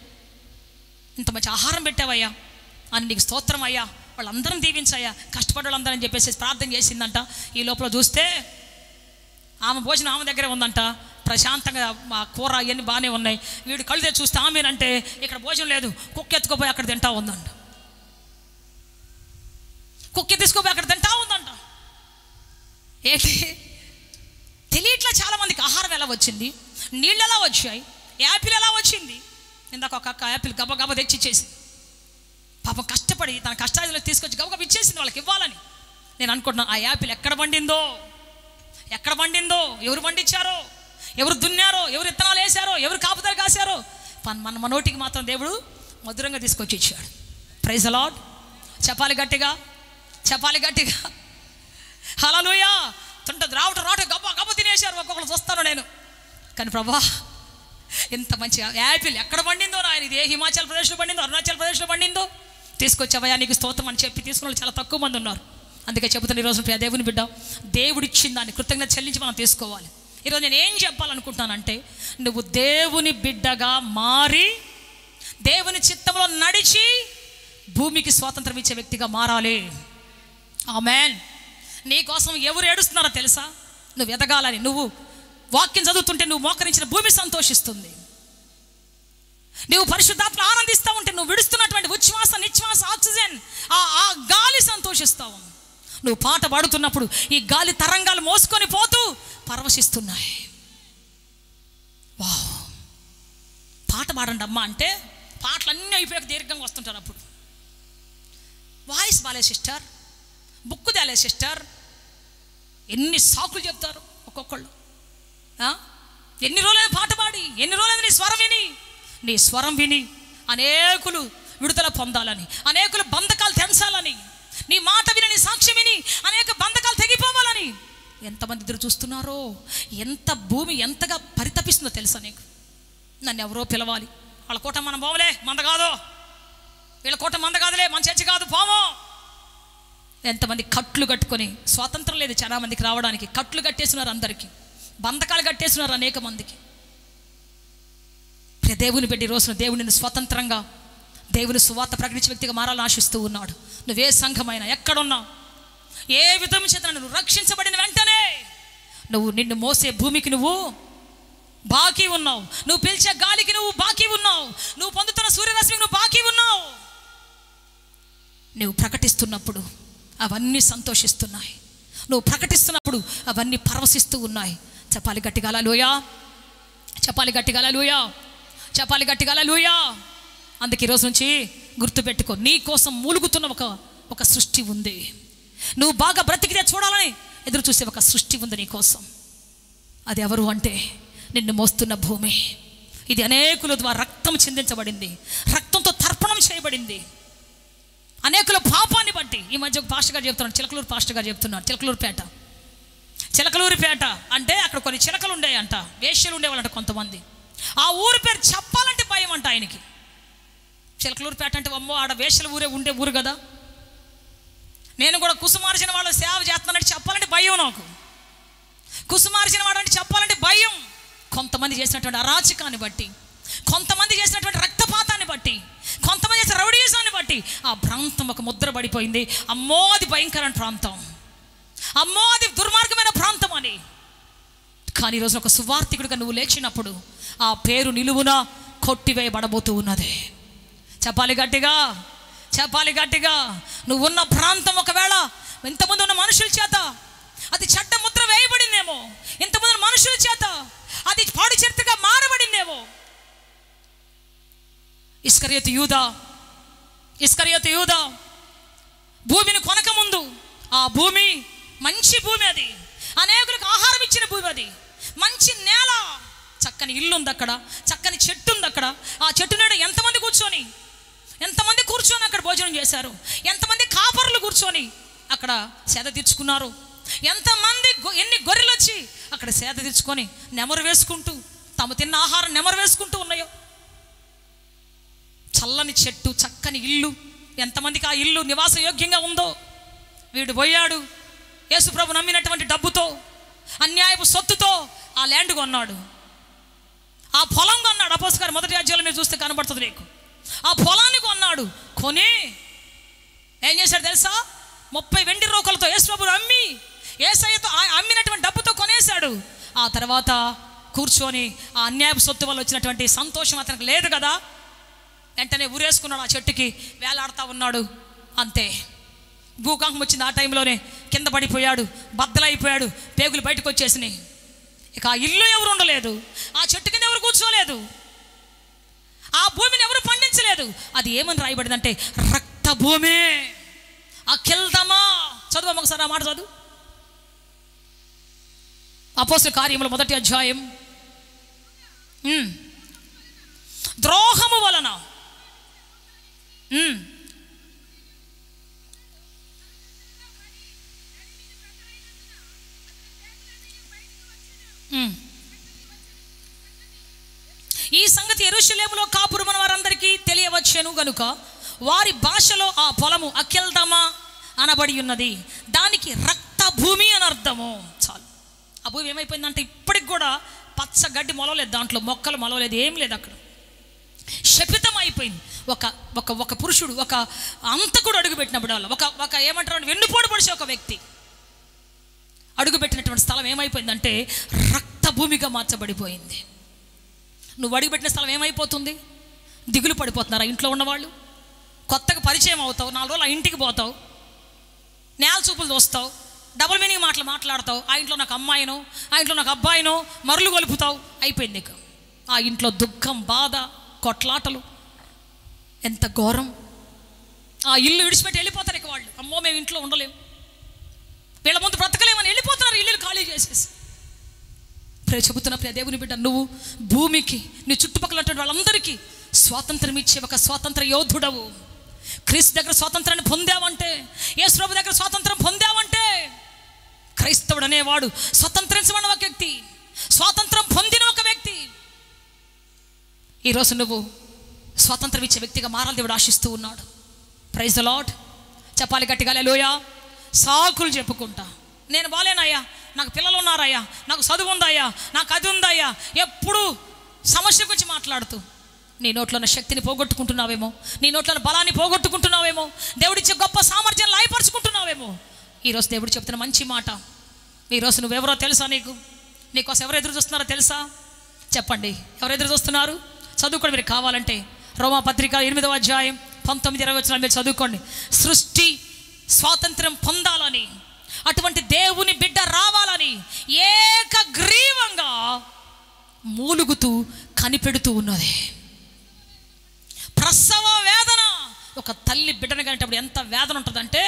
ఇంత మంచి ఆహారం పెట్టావయ్యా అని నీకు స్తోత్రం అయ్యా, వాళ్ళందరం దీవించయ్యా, కష్టపడే వాళ్ళందరూ అని చెప్పేసి ప్రార్థన చేసిందంట. ఈ లోపల చూస్తే ఆమె భోజనం ఆమె దగ్గరే ఉందంట, ప్రశాంతంగా మా కూర ఇవన్నీ బాగానే ఉన్నాయి. వీడు కళ్ళు తెచ్చి చూస్తే ఆమెనంటే ఇక్కడ భోజనం లేదు, కుక్క ఎత్తుకుపోయి అక్కడ తింటా ఉందంట. కుక్కి తీసుకోపోయి అక్కడ తింటా ఉందంట. ఏంటి తెలియట్లా చాలామందికి ఆహారం ఎలా వచ్చింది, నీళ్ళు ఎలా వచ్చాయి, యాపిల్ ఎలా వచ్చింది. ఇందాక ఒక అక్క యాపిల్ గబగబా తెచ్చి ఇచ్చేసి, పాపం కష్టపడి తన కష్టాలు తీసుకొచ్చి గబగబా ఇచ్చేసింది వాళ్ళకి ఇవ్వాలని. నేను అనుకుంటున్నాను ఆ యాపిల్ ఎక్కడ పండిందో, ఎవరు పండించారో, ఎవరు దున్నారో, ఎవరు విత్తనాలు వేశారో, ఎవరు కాపుదలు కాశారో, మన నోటికి మాత్రం దేవుడు మధురంగా తీసుకొచ్చి ఇచ్చాడు. Praise the Lord. చెప్పాలి గట్టిగా. హల్లెలూయా. రావటం గబ్బ గబ్బ తినేశారు ఒక్కొక్కరు చూస్తాను నేను. కానీ ప్రభా ఎంత మంచి యాపిల్ ఎక్కడ పండిందో నాయన, ఇది ఏ హిమాచల్ ప్రదేశ్లో పండిందో, అరుణాచల్ ప్రదేశ్లో పండిందో తీసుకొచ్చావయ్యా నీకు స్తోత్రం అని చెప్పి తీసుకున్న వాళ్ళు చాలా తక్కువ మంది ఉన్నారు. అందుకే చెబుతాను ఈరోజు ప్రియ దేవుని బిడ్డ, దేవుడిచ్చిన దాన్ని కృతజ్ఞత చెల్లించి మనం తీసుకోవాలి. ఈరోజు నేను ఏం చెప్పాలనుకుంటున్నానంటే, నువ్వు దేవుని బిడ్డగా మారి దేవుని చిత్తంలో నడిచి భూమికి స్వాతంత్రం ఇచ్చే వ్యక్తిగా మారాలి. ఆమేన్. నీ కోసం ఎవరు ఏడుస్తున్నారో తెలుసా? నువ్వు ఎదగాలని. నువ్వు వాక్యం చదువుతుంటే నువ్వు మోకరించిన భూమి సంతోషిస్తుంది. నువ్వు పరిశుద్ధాత్మ ఆనందిస్తూ ఉంటే నువ్వు విడుస్తున్నటువంటి ఉచ్ఛ్వాస నిశ్వాస ఆక్సిజన్ ఆ గాలి సంతోషిస్తావు. నువ్వు పాట పాడుతున్నప్పుడు ఈ గాలి తరంగాలు మోసుకొని పోతూ పరవశిస్తున్నాయి. వావ్. పాట పాడండి అమ్మా అంటే పాటలన్నీ అయిపోయాక దీర్ఘంగా వస్తుంటారు. అప్పుడు వాయిస్ బాలే సిస్టర్, బుక్కు తేలే సిస్టర్, ఎన్ని సాకులు చెప్తారు ఒక్కొక్కళ్ళు. ఎన్ని రోజులైనా పాట పాడి, ఎన్ని రోజులైనా నీ స్వరం విని అనేకులు విడుదల పొందాలని, అనేకులు బంధకాలు తెంచాలని, నీ మాట విని నీ సాక్ష్యం విని అనేక బంధకాలు తెగిపోవాలని ఎంతమంది ఎదురు చూస్తున్నారో, ఎంత భూమి ఎంతగా పరితపిస్తుందో తెలుసా నీకు? నన్ను ఎవరో పిలవాలి, వాళ్ళ కోట మనం పోవలే, మంద కాదు, వీళ్ళ కోట మంద కాదులే, మన చర్చి కాదు, పోమో. ఎంతమంది కట్లు కట్టుకొని, స్వాతంత్రం లేదు చాలా మందికి రావడానికి, కట్లు కట్టేస్తున్నారు, అందరికీ బంధకాలు కట్టేస్తున్నారు అనేక మందికి. దేవుని బిడ్డ రోజున దేవుడిని స్వతంత్రంగా దేవుని సువార్త ప్రకటించే వ్యక్తిగా మారాలని ఆశిస్తూ ఉన్నాడు. నువ్వే సంఘమైనా ఎక్కడున్నావు, ఏ విధం చేత నువ్వు రక్షించబడిన వెంటనే నిన్ను మోసే భూమికి నువ్వు బాకీ ఉన్నావు, నువ్వు పిలిచే గాలికి నువ్వు బాకీ ఉన్నావు, నువ్వు పొందుతున్న సూర్యరశ్మికి నువ్వు బాకీ ఉన్నావు. నువ్వు ప్రకటిస్తున్నప్పుడు అవన్నీ సంతోషిస్తున్నాయి, నువ్వు ప్రకటిస్తున్నప్పుడు అవన్నీ పరవశిస్తూ ఉన్నాయి. చెప్పాలి గట్టిగా హల్లెలూయా, చెప్పాలి గట్టిగా హల్లెలూయా, చెప్పాలి గట్టిగా హల్లెలూయా. అందుకే ఈరోజు నుంచి గుర్తుపెట్టుకో, నీ కోసం మూలుగుతున్న ఒక సృష్టి ఉంది. నువ్వు బాగా బ్రతికితే చూడాలని ఎదురు చూసే ఒక సృష్టి ఉంది నీ కోసం. అది ఎవరు అంటే నిన్ను మోస్తున్న భూమి. ఇది అనేకుల ద్వారా రక్తం చిందించబడింది, రక్తంతో తర్పణం చేయబడింది. అనేకుల పాపాన్ని బట్టి ఈ మధ్య ఒక పాస్టర్ గారు చెప్తున్నాడు, చిలకలూరు పాస్టర్ గారు చెప్తున్నారు, చిలకలూరిపేట అంటే అక్కడ కొన్ని చిలకలు ఉండేయంట, వేశ్యలు ఉండేవాళ్ళంట కొంతమంది. ఆ ఊరి పేరు చెప్పాలంటే భయం అంట ఆయనకి. చిలకలూరిపేట అంటే అమ్మో ఆడ వేశ్యల ఉండే ఊరు కదా. నేను కూడా కుసుమార్చిన వాళ్ళు సేవ చేస్తున్నానంటే చెప్పాలంటే భయం నాకు. కుసుమార్చిన వాడు అంటే చెప్పాలంటే భయం. కొంతమంది చేసినటువంటి అరాచకాన్ని బట్టి, కొంతమంది చేసినటువంటి రక్తపాతాన్ని బట్టి, కొంతమంది చేసిన రౌడీజాన్ని బట్టి ఆ ప్రాంతం ఒక ముద్ర పడిపోయింది. అమ్మో అది భయంకరమైన ప్రాంతం, అమ్మో అది దుర్మార్గమైన ప్రాంతం అని. కానీ ఈరోజు ఒక సువార్థికుడిగా నువ్వు లేచినప్పుడు ఆ పేరు నిలువున కొట్టివేయబడబోతూ ఉన్నది. చెప్పాలి గట్టిగా, చెప్పాలి గట్టిగా. నువ్వు ఉన్న ప్రాంతం ఒకవేళ ఇంతమంది ఉన్న మనుషుల చేత అది చెడ్డ ముద్ర వేయబడిందేమో, ఇంతమంది మనుషుల చేత అది పాడు చరిత్రగా మారబడిందేమో. ఇస్కరియోతు యూదా భూమిని కొనక ముందు ఆ భూమి మంచి భూమి, అది అనేకులకు ఆహారం ఇచ్చిన భూమి, అది మంచి నేల, చక్కని ఇల్లు ఉంది అక్కడ, చక్కని చెట్టు ఉంది అక్కడ. ఆ చెట్టు నీడ ఎంతమంది కూర్చొని అక్కడ భోజనం చేశారు, ఎంతమంది కాపర్లు కూర్చొని అక్కడ సేద తీర్చుకున్నారు, ఎంతమంది ఎన్ని గొర్రెలు వచ్చి అక్కడ సేద తీర్చుకొని నెమరు వేసుకుంటూ తాము తిన్న ఆహారం నెమరు వేసుకుంటూ ఉన్నాయో. చల్లని చెట్టు, చక్కని ఇల్లు, ఎంతమందికి ఆ ఇల్లు నివాస యోగ్యంగా ఉందో. వీడు పోయాడు, యేసుప్రభు నమ్మినటువంటి డబ్బుతో, అన్యాయపు సొత్తుతో ఆ ల్యాండ్ కొన్నాడు, ఆ పొలం కొన్నాడు. అపోస్తలుల మొదటి అధ్యాయంలో మీరు చూస్తే కనబడుతుంది నీకు. ఆ పొలాన్ని కొన్నాడు, కొని ఏం చేశాడు తెలుసా? 30 వెండి రోకలతో యేసుప్రభుని అమ్మి యేసయ్యతో అమ్మినటువంటి డబ్బుతో కొనేశాడు. ఆ తర్వాత కూర్చొని ఆ అన్యాయపు సొత్తు వల్ల వచ్చినటువంటి సంతోషం అతనికి లేదు కదా, వెంటనే ఊరేసుకున్నాడు, ఆ చెట్టుకి వేలాడుతూ ఉన్నాడు. అంతే, భూకంపం వచ్చింది, ఆ టైంలోనే కింద పడిపోయాడు, బద్దలైపోయాడు, పేగులు బయటకు వచ్చేసినాయి. ఇక ఆ ఇల్లు ఎవరు ఉండలేదు, ఆ చెట్టు కింద ఎవరు కూర్చోలేదు, ఆ భూమిని ఎవరు పండించలేదు. అది ఏమని రాయబడిందంటే రక్త భూమి. అఖిల్దమా చదువు ఒకసారి ఆ మాట చదువు. అపోస్తలుల కార్యములు 1వ అధ్యాయం. ద్రోహము వలన ఈ సంగతి యెరూషలేములో కాపురమున వారందరికీ తెలియవచ్చెను గనుక వారి భాషలో ఆ పొలము అకెల్దమా అనబడి ఉన్నది. దానికి రక్త భూమి అని అర్థము. చాలు. ఆ భూమి ఏమైపోయిందంటే ఇప్పటికి కూడా పచ్చ గడ్డి మొలవలేదు, దాంట్లో మొక్కలు మొలవలేదు, ఏం లేదు, అక్కడ శపితం అయిపోయింది. ఒక ఒక ఒక పురుషుడు, ఒక అంతకుడు అడుగుపెట్టినప్పుడు వాళ్ళు ఒక ఏమంటారు వెన్నుపోటు పొడిచే ఒక వ్యక్తి అడుగుపెట్టినటువంటి స్థలం ఏమైపోయిందంటే రక్త భూమిగా మార్చబడిపోయింది. నువ్వు అడుగుపెట్టిన స్థలం ఏమైపోతుంది? దిగులు పడిపోతున్నారా ఇంట్లో ఉన్నవాళ్ళు? కొత్తగా పరిచయం అవుతావు, 4 రోజులు ఆ ఇంటికి పోతావు, నేల చూపులు చూస్తావు, డబుల్ మీనింగ్ మాటలు మాట్లాడతావు. ఆ ఇంట్లో నాకు అమ్మాయినో, ఆ ఇంట్లో నాకు అబ్బాయినో మరులు గొలుపుతావు. అయిపోయింది. ఇక ఆ ఇంట్లో దుఃఖం, బాధ, కొట్లాటలు, ఎంత ఘోరం. ఆ ఇల్లు విడిచిపెట్టి వెళ్ళిపోతారు. ఇక వాళ్ళు అమ్మో మేము ఇంట్లో ఉండలేము, వీళ్ళ ముందు బ్రతకలేమని వెళ్ళిపోతున్నారు, ఇల్లు ఖాళీ చేసేసి. చెబుతున్న ప్రియ దేవుని బిడ్డ, నువ్వు భూమికి, నీ చుట్టుపక్కల వాళ్ళందరికీ స్వాతంత్రం ఇచ్చే ఒక స్వాతంత్ర యోధుడవు. క్రీస్తు దగ్గర స్వాతంత్రాన్ని పొందావంటే, యేసు ప్రభు దగ్గర స్వాతంత్రం పొందావంటే, క్రైస్తవుడు అనేవాడు స్వతంత్రించబడిన ఒక వ్యక్తి, స్వాతంత్రం పొందిన ఒక వ్యక్తి. ఈరోజు నువ్వు స్వాతంత్రం ఇచ్చే వ్యక్తిగా మారాలి దేవుడు ఆశిస్తూ ఉన్నాడు. Praise the Lord. చెప్పాలి గట్టిగా హల్లెలూయా. సాకులు చెప్పుకుంటా, నేను బాలేనయ్యా, నాకు పిల్లలు ఉన్నారయ్యా, నాకు చదువు ఉందయ్యా, నాకు అది ఉందయ్యా, ఎప్పుడు సమస్య గురించి మాట్లాడుతూ నీ నోట్లో ఉన్న శక్తిని పోగొట్టుకుంటున్నావేమో, నీ నోట్లో ఉన్న బలాన్ని పోగొట్టుకుంటున్నావేమో, దేవుడిచ్చే గొప్ప సామర్థ్యాన్ని లాయపరుచుకుంటున్నావేమో. ఈరోజు దేవుడు చెప్తున్న మంచి మాట. ఈరోజు నువ్వెవరో తెలుసా? నీకోసం ఎవరు ఎదురు చూస్తున్నారో తెలుసా? చెప్పండి, ఎవరు ఎదురు చూస్తున్నారు? చదువుకోండి మీరు కావాలంటే. రోమాపత్రిక 8వ అధ్యాయం 19-20 వచనాలు మీరు చదువుకోండి. సృష్టి స్వాతంత్రం పొందాలని, అటువంటి దేవుని బిడ్డ రావాలని ఏకగ్రీవంగా మూలుగుతూ కనిపెడుతూ ఉన్నది. ప్రసవ వేదన. ఒక తల్లి బిడ్డను కనేటప్పుడు ఎంత వేదన ఉంటుందంటే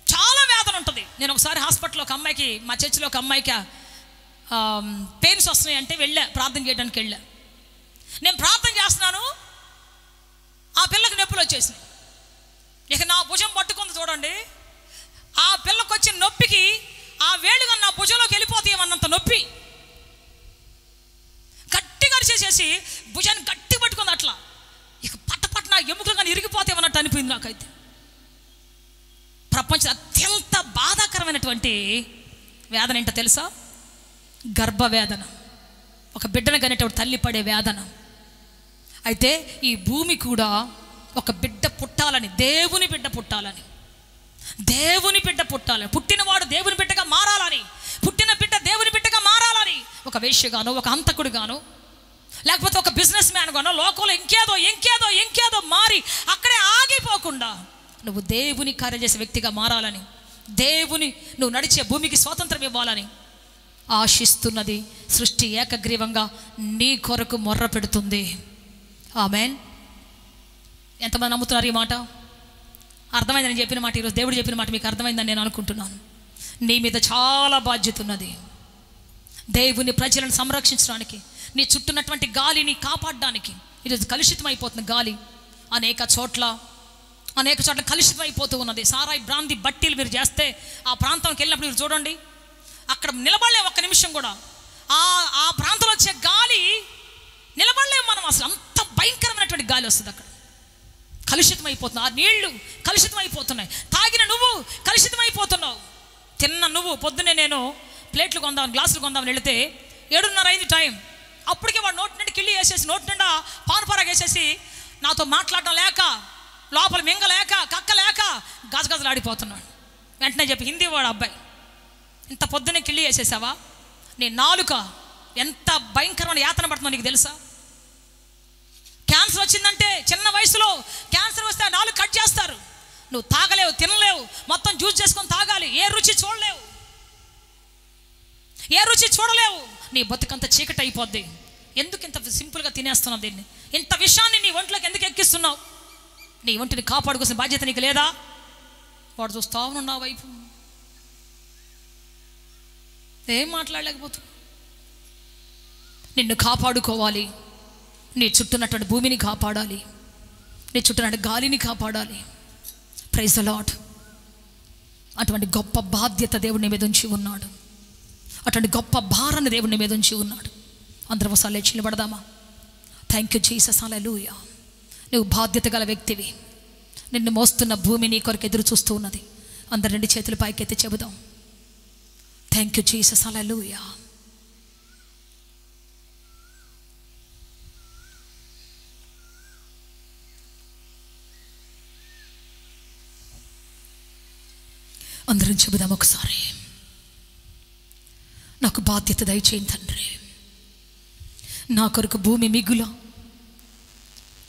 చాలా వేదన ఉంటుంది. నేను ఒకసారి హాస్పిటల్లో ఒక అమ్మాయికి, మా చర్చిలో ఒక అమ్మాయికి పెయిన్స్ వస్తున్నాయి అంటే వెళ్ళా, ప్రార్థన చేయడానికి వెళ్ళా. నేను ప్రార్థన చేస్తున్నాను, ఆ పిల్లకి నొప్పులు వచ్చేసినాయి. ఇక నా భుజం పట్టుకుంది చూడండి, ఆ పిల్లకి వచ్చిన నొప్పికి ఆ వేళ్ళుగా నా భుజంలోకి వెళ్ళిపోతాయేమన్నంత నొప్పి. గట్టిగా అరిచేసేసి భుజాన్ని గట్టి పట్టుకుంది. అట్లా ఇక పట్టపట్ట నా ఎముకలు కానీ ఇరిగిపోతాయేమన్నట్టు అనిపింది నాకైతే. ప్రపంచం అత్యంత బాధాకరమైనటువంటి వేదన ఏంటో తెలుసా? గర్భవేదన. ఒక బిడ్డను కనేటప్పుడు తల్లి పడే వేదన. అయితే ఈ భూమి కూడా ఒక బిడ్డ పుట్టాలని, దేవుని బిడ్డ పుట్టాలని, దేవుని బిడ్డ పుట్టాలని, పుట్టినవాడు దేవుని బిడ్డగా మారాలని, పుట్టిన బిడ్డ దేవుని బిడ్డగా మారాలని, ఒక వేశ్యగానో, ఒక హంతకుడు గానో, లేకపోతే ఒక బిజినెస్ మ్యాన్ గానో, లోకంలో ఇంకేదో మారి అక్కడే ఆగిపోకుండా నువ్వు దేవుని కార్యం చేసే వ్యక్తిగా మారాలని, దేవుని నువ్వు నడిచే భూమికి స్వాతంత్రం ఇవ్వాలని ఆశిస్తున్నది సృష్టి ఏకగ్రీవంగా నీ కొరకు మొర్ర పెడుతుంది. ఆమేన్. ఎంతమంది నమ్ముతున్నారు ఈ మాట? అర్థమైందని నేను చెప్పిన మాట, ఈరోజు దేవుడు చెప్పిన మాట మీకు అర్థమైందని నేను అనుకుంటున్నాను. నీ మీద చాలా బాధ్యత ఉన్నది. దేవుని ప్రజలను సంరక్షించడానికి, నీ చుట్టూన్నటువంటి గాలిని కాపాడడానికి. ఈరోజు కలుషితం అయిపోతుంది గాలి, అనేక చోట్ల కలుషితం అయిపోతూ ఉన్నది. సారాయి, బ్రాంతి, బట్టీలు మీరు చేస్తే ఆ ప్రాంతానికి వెళ్ళినప్పుడు మీరు చూడండి, అక్కడ నిలబడలేము ఒక్క నిమిషం కూడా. ఆ ప్రాంతంలో వచ్చే గాలి నిలబడలేము మనం అసలు. అంత భయంకరమైనటువంటి గాలి వస్తుంది అక్కడ. కలుషితం అయిపోతుంది, ఆ నీళ్లు కలుషితం అయిపోతున్నాయి, తాగిన నువ్వు కలుషితం అయిపోతున్నావు, తిన్న నువ్వు. పొద్దున్నే నేను ప్లేట్లు కొందామని, గ్లాసులు కొందామని వెళితే 7:30 అయింది టైం. అప్పటికే వాడు నోటి నుండి కిళ్ళి వేసేసి, నోటి నిండా పానుపారాగా వేసేసి, నాతో మాట్లాడడం లేక, లోపల మింగలేక, కక్కలేక గజగజలు ఆడిపోతున్నాడు. వెంటనే చెప్పి, హిందీ వాడు అబ్బాయి, ఇంత పొద్దున్నే కిళ్ళి వేసేసావా? నీ నాలుక ఎంత భయంకరమైన యాతన పడుతుందో నీకు తెలుసా? క్యాన్సర్ వచ్చిందంటే, చిన్న వయసులో క్యాన్సర్ వస్తే నాలుగు కట్ చేస్తారు. నువ్వు తాగలేవు, తినలేవు, మొత్తం జ్యూస్ చేసుకొని తాగాలి, ఏ రుచి చూడలేవు, ఏ రుచి చూడలేవు. నీ బతుకంత చీకటి అయిపోద్ది. ఎందుకు ఇంత సింపుల్గా తినేస్తున్నావు దీన్ని? ఇంత విషయాన్ని నీ ఒంట్లోకి ఎందుకు ఎక్కిస్తున్నావు? నీ ఒంటిని కాపాడుకోవాల్సిన బాధ్యత నీకు లేదా? వాడు చూస్తావు నా వైపు, ఏం మాట్లాడలేకపోతున్నావు. నిన్ను కాపాడుకోవాలి, నీ చుట్టూన్నటువంటి భూమిని కాపాడాలి, నీ చుట్టూన్నటువంటి గాలిని కాపాడాలి. Praise the Lord. అటువంటి గొప్ప బాధ్యత దేవుని మీద ఉంచి ఉన్నాడు. అటువంటి గొప్ప భారాన్ని దేవుని మీద ఉంచి ఉన్నాడు. అందరం ఒకసారి లేచి నిలబడదామా? థ్యాంక్ యూ జీసస్, హల్లెలూయా. నువ్వు బాధ్యత గల వ్యక్తివి. నిన్ను మోస్తున్న భూమి నీ కొరకు ఎదురు చూస్తూ ఉన్నది. అందరు 2 చేతులు పైకెత్తి చెబుదాం, థ్యాంక్ యూ జీసస్, హల్లెలూయా. అందరం చెబుదాం ఒకసారి, నాకు బాధ్యత దయచేయండి తండ్రి. నా కొరకు భూమి మిగుల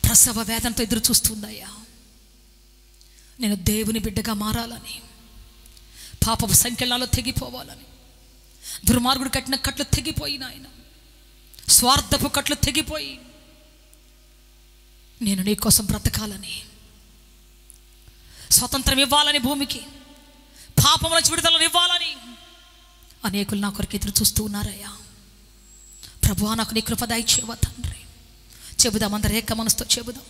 ప్రసవ వేదనతో ఎదురు చూస్తుందయ్యా. నేను దేవుని బిడ్డగా మారాలని, పాపపు సంఖ్యలలో తెగిపోవాలని, దుర్మార్గుడు కట్టిన కట్లు తెగిపోయిన ఆయన, స్వార్థపు కట్లు తెగిపోయి నేను నీ కోసం బ్రతకాలని, స్వతంత్రం ఇవ్వాలని, భూమికి పాపం నుంచి విడుదలను ఇవ్వాలని అనేకులు నా కొరకు ఎదురు చూస్తూ ఉన్నారయ్యా. ప్రభువా, నాకు నీ కృప దయచేయవా తండ్రి. చెబుదాం, అందరు ఏక మనసుతో చెబుదాం,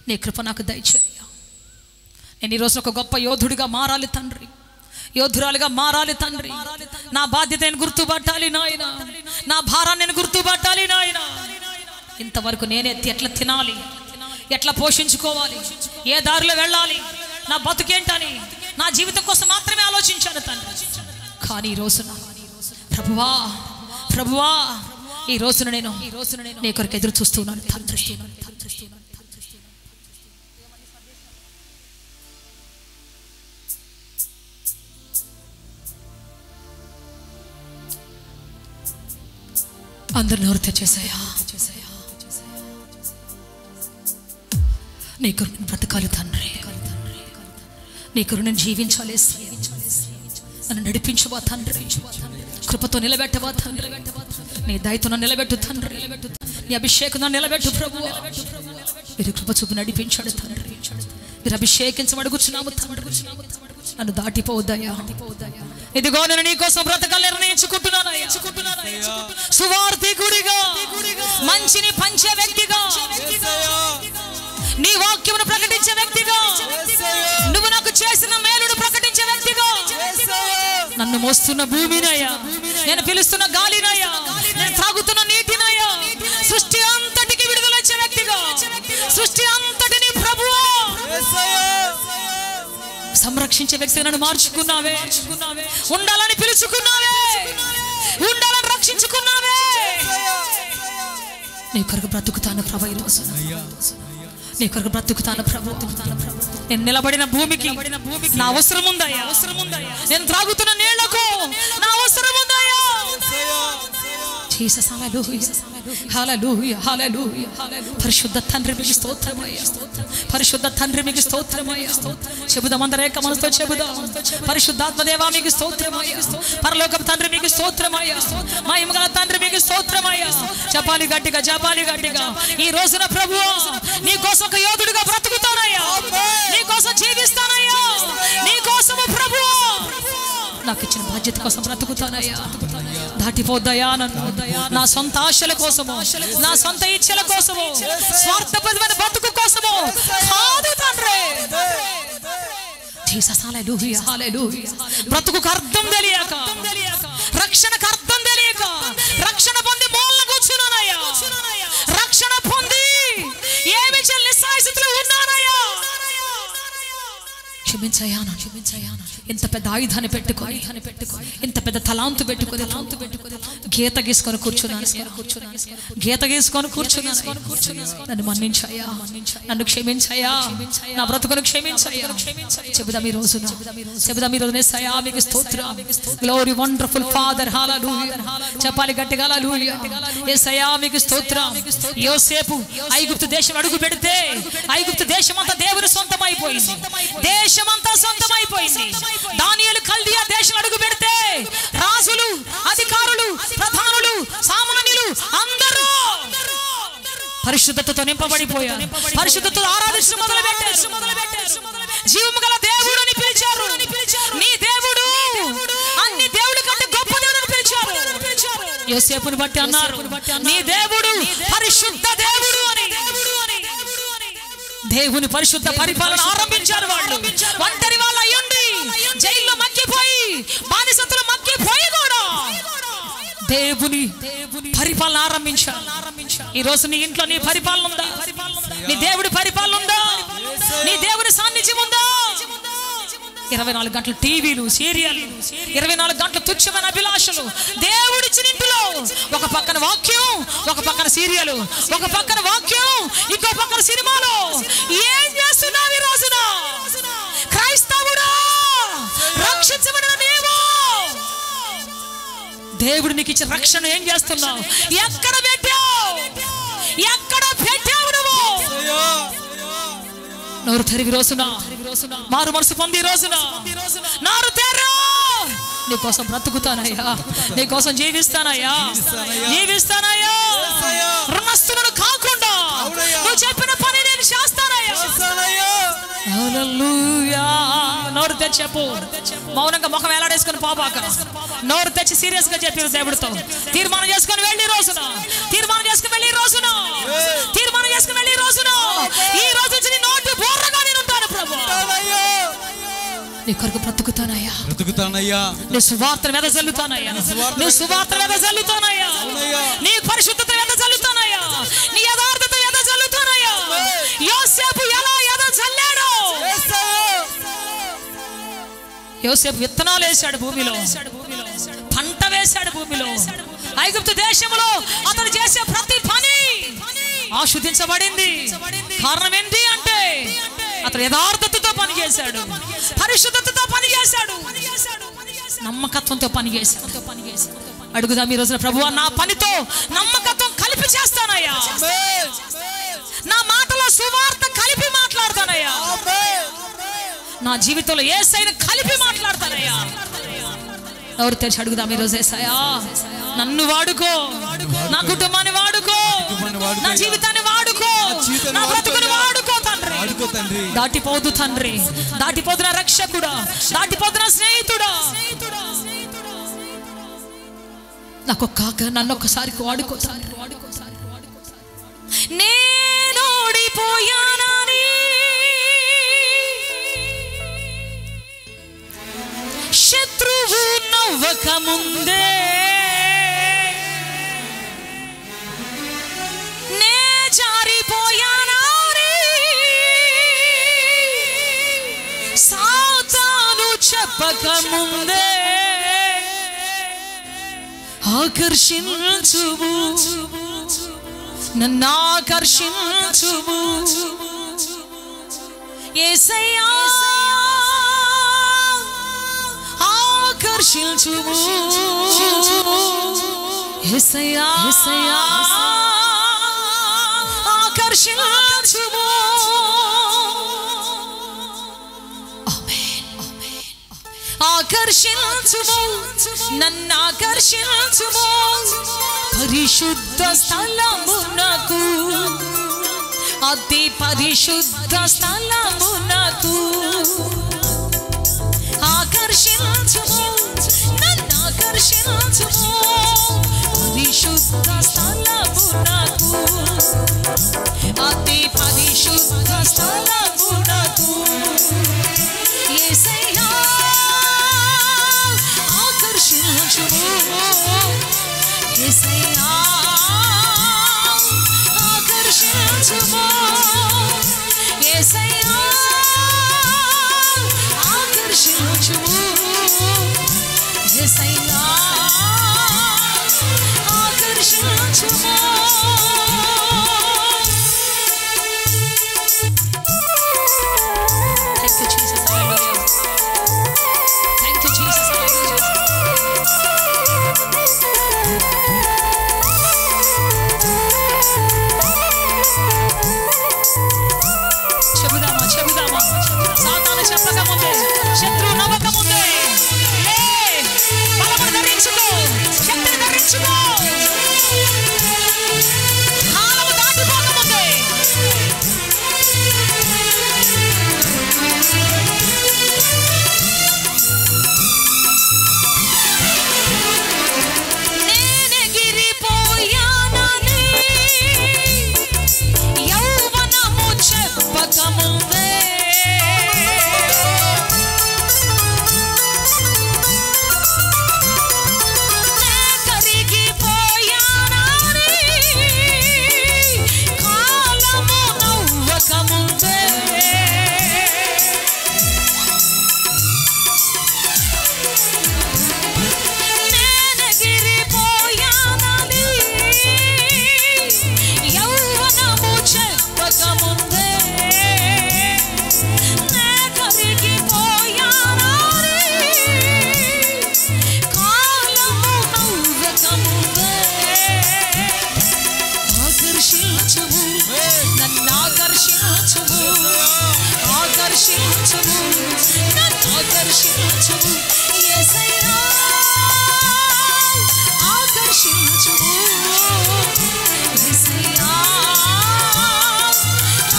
నీ కృప నాకు దయచేయ్యా. నేను ఈరోజు ఒక గొప్ప యోధుడిగా మారాలి తండ్రి, యోధురాలుగా మారాలి తండ్రి. నా బాధ్యత నేను గుర్తుపట్టాలి నాయన, నా భారాన్ని నేను గుర్తుపట్టాలి నాయన. ఇంతవరకు నేనే ఎట్లా తినాలి, ఎట్లా పోషించుకోవాలి, ఏ దారిలో వెళ్ళాలి, నా బతుకేంటని నా జీవితం కోసం మాత్రమే ఆలోచించాను తండ్రి. కానీ ఈ రోజున ప్రభువా, ప్రభువా, ఈ రోజున నేను నీ కొరకు ఎదురు చూస్తున్నాను తండ్రి. అందరు నోరు తెచ్చేసాయా? నీ కొరకు బ్రతకాలి తండ్రి, నీ కొరకు నేను జీవించాలి. నన్ను నడిపించవా తండ్రి, కృపతో నిలబెట్టవా తండ్రి, నీ దయతో నన్ను నిలబెట్టు తండ్రి, నీ అభిషేకం నన్ను నిలబెట్టు ప్రభువా. మీరు కృప చూపు నడిపించాడు తండ్రి, మీరు అభిషేకించమడుగుచున్నాము తండ్రి. నన్ను దాటిపోవద్దయ్యా. ఇదిగో నేను నీ కోసం బ్రతకాలి నిర్ణయించుకుంటున్నాను. సువార్థికుడిగా, మంచిని పంచే వ్యక్తిగా, నీ వాక్యమును ప్రకటించే వ్యక్తిగా, నువ్వు నాకు చేసిన మేలును ప్రకటించే వ్యక్తిగా, నన్ను మోస్తున్న భూమినయ్యా, నేను పిలుస్తున్న గాలినయ్యా, నేను తాగుతున్న నీటినయ్యా, సృష్టి అంతటికి విడుదలొచ్చే వ్యక్తిగా, సృష్టి అంతటిని ప్రభువా సంరక్షించే వ్యక్తిగా నన్ను మార్చుకున్నావే. ఉండాలని పిలుచుకున్నావే, ఉండాలని రక్షించుకున్నావే. నీ కొరకు బ్రతుకుతాను ప్రభు, ఈ రోజు నీ కొరకు బ్రతుకుతాను ప్రభు. నేను నిలబడిన భూమికి నా అవసరం ఉందయ్యా, నేను త్రాగుతున్న నీళ్లకు నా అవసరం ఉందయ్యా. జీసస్, హల్లెలూయా, హల్లెలూయా, హల్లెలూయా. పరిశుద్ధ తండ్రి మీకు స్తోత్రమయ్యా, పరిశుద్ధ తండ్రి మీకు స్తోత్రమయ్యా. చెబుదాం, అందరూ ఏక మనసుతో చెబుదాం, పరిశుద్ధాత్మ దేవా మీకు స్తోత్రమయ్యా, పరలోకపు తండ్రి మీకు స్తోత్రమయ్యా, మహిమగల తండ్రి మీకు స్తోత్రమయ్యా. చెప్పాలి గట్టిగా, చెప్పాలి గట్టిగా. ఈ రోజున ప్రభువా నీ కోసం ఒక యోధుడిగా బ్రతుకుతానయ్యా, నీ కోసం జీవిస్తానయ్యా, నీ కోసము ప్రభువా నాకు ఇచ్చిన బాధ్యత కోసం బ్రతుకుతానయ్యా. దాటిపోద్దయా నన్ను, నా సొంత ఆశల కోసము, నా సొంత ఇచ్చల కోసము, స్వార్థపరమైన బతుకు కోసము కాదు తండ్రి. జీసస్, హల్లెలూయా, హల్లెలూయా. బ్రతుకుకు అర్థం తెలియక, రక్షణకు అర్థం తెలియక, రక్షణ పొంది మూలన కూర్చున్నానయ్యా, రక్షణ పొంది ఏమి చెల్లి స్థితిలో ఉన్నానయ్యా. క్షమించయ్యా, క్షమించయ్యా. ఇంత పెద్ద ఆయుధాన్ని పెట్టుకొని, ఇంత పెద్ద తలాంతు పెట్టుకొని గీత గీసుకొని కూర్చున్నాను, గీత గీసుకొని కూర్చున్నాను. నన్ను మన్నించయ్యా, నన్ను క్షమించయ్యా, నా బ్రతుకును క్షమించయ్యా. చెబుదాం ఈ రోజున, చెబుదాం ఈ రోజున యేసయ్యా మీకు స్తోత్రం. గ్లోరీ వండర్ఫుల్ ఫాదర్, హల్లెలూయా. చెప్పాలి గట్టిగా, హల్లెలూయా. యేసయ్యా మీకు స్తోత్రం. యోసేపు ఐగుప్తు దేశం అడుగు పెడితే ఐగుప్తు దేశం అంతా దేవుని సొంతమైపోయింది. సొంతమైపోయింది, దేశమంతా సొంతమైపోయింది. దానియేలు కల్దీయ దేశం అడుగు పెడితే రాజులు, అధికారులు, ప్రధానులు, సామాన్యులు అందరూ పరిశుద్ధతతో నింపబడిపోయారు. పరిశుద్ధతతో ఆరాధించడం మొదలు పెట్టారు. జీవము గల దేవుడు అని పిలిచారు. నీ దేవుడు అన్ని దేవుడి కంటే గొప్ప దేవుడు అని పిలిచారు. యోసేపుని బట్టి అన్నారు, నీ దేవుడు పరిశుద్ధ దేవుడు అని. దేవుని పరిశుద్ధ పరిపాలన ఆరంభించారు. వాళ్ళు ఒంటరి వాళ్ళు అయ్యండి, జైల్లో మగ్గిపోయి, బానిసత్తులు మగ్గిపోయి కూడా దేవుని పరిపాలన ఆరంభించారు. ఈ రోజు నీ ఇంట్లో నీ పరిపాలన ఉందా? నీ దేవుడి పరిపాలన ఉందా? నీ దేవుడి సాన్నిధ్యం ఉందా? 24 గంటలు టీవీలు, సీరియల్లు, 24 గంటలు తుచ్చమైన అభిలాషలు. దేవుడిచ్చిన ఇంటిలో ఒక పక్కన వాక్యం, ఒక పక్కన సీరియల్, ఒక పక్కన వాక్యం, ఇంకో పక్కన సినిమాలు. ఏం చేస్తున్నావు ఈ రోజున? క్రైస్తవుడా, రక్షించబడిన నీవు దేవుడు నీకు ఇచ్చిన రక్షణ ఏం చేస్తున్నావు? ఎక్కడ పెట్టావు? ఎక్కడ పెట్టావు నువ్వు? నోరు తెరివి రోజున, మారు మనసు పొంది రోజున నోరు తెరు. నీ కోసం బ్రతుకుతానయ్యా, నీ కోసం జీవిస్తానయ్యా, జీవిస్తానయ్యా. రుణస్తులను కాకుండా నువ్వు చెప్పిన పని నేను చేస్తానయ్యా. హల్లెలూయా. నోరు తెచ్చి చెప్పు. మౌనంగా ముఖం వేలాడేసుకుని పోబాక. నోరు తెచ్చి సీరియస్ గా చెప్పారు దేవుడితో. తీర్మానం చేసుకుని వెళ్ళి రోజున, తీర్మానం చేసుకుని వెళ్ళి రోజున, తీర్మానం చేసుకుని వెళ్ళి రోజున, ఈ రోజు నుంచి నీ నోటి బోర్రగా నేను ఉంటాను ప్రభువా. నీ కొరకు బ్రతుకుతానయ్యా, బ్రతుకుతానయ్యా. నీ సువార్తను వెదజల్లుతానయ్యా, నీ సువార్తను వెదజల్లుతానయ్యా, నీ పరిశుద్ధత వెదజల్లుతానయ్యా, నీ యథార్థత వెదజల్లుతానయ్యా. యోసేపు ఎలా వెదజల్లాడు? యోసేపు విత్తనాలు వేశాడు భూమిలో, పంట వేశాడు భూమిలో. ఐగుప్తు దేశంలో అతను చేసే ప్రతి పని ఆశీర్వదించబడింది. కారణం ఏంటి అంటే అతను యథార్థతతో పనిచేశాడు, పరిశుద్ధతతో పనిచేశాడు, నమ్మకత్వంతో పనిచేశాడు. అడుగుదాం ఈ రోజున, ప్రభువా నా పనితో నమ్మకత్వం కలిపి చేస్తానయ్యా, నా మాటలో సువార్త కలిపి మాట్లాడతానయ్యా, నా జీవితంలో యేసయ్యను కలిపి మాట్లాడతానయ్యా. ఎవరు తెరిచి అడుగుదాం ఈ రోజు, యేసయ్యా నన్ను వాడుకో, నా కుటుంబాన్ని వాడుకో, నా జీవితాన్ని వాడుకో, నా బ్రతుకుని వాడుకో తండ్రి. దాటిపోదు తండ్రి, దాటిపోదు నా రక్షకుడా, దాటిపోదు నా స్నేహితుడా. నన్ను ఒక్కసారి వాడుకో తండ్రి. నేను ఓడిపోయానని శత్రువు నవ్వక ముందే నే జారిపోయానని సాతాను చెప్పక ముందే ఆకర్షించుము, నన్ను ఆకర్షించుము యేసయ్యా, ఆకర్షించుము యేసయ్యా, ఆకర్షించుము. ఆకర్షించుము, నన్ను ఆకర్షించుము పరిశుద్ధ స్థలమునకు, అతి పరిశుద్ధ స్థలమునకు. ఆకర్షించుము, నన్ను ఆకర్షించుము పరిశుద్ధ స్థలమునకు, అతి పరిశుద్ధ స్థలమునకు. యేసయ్యా ఆకర్షించుము, యేసయ్యా ఆకర్షించుము, యేసయ్యా చెప్పకముందే, శత్రువు నవ్వకముందే బలమును ధరించుకో, శక్తిని ధరించుకో. కాలము దాటిపోకముందే నేనెగిరిపోయానని యౌవనము చెప్పకముందే కరిగిపోయానని కాలము నవ్వకముందే నేనెగిరిపోయానని యౌవనము చెప్పకముందే నే కరిగిపోయానని కాలము నవ్వకముందే ఆకర్షించుము నన్ను ఆకర్షించుము ఆకర్షించుము నన్ను ఆకర్షించుము యేసయ్యా ఆకర్షించుము యేసయ్యా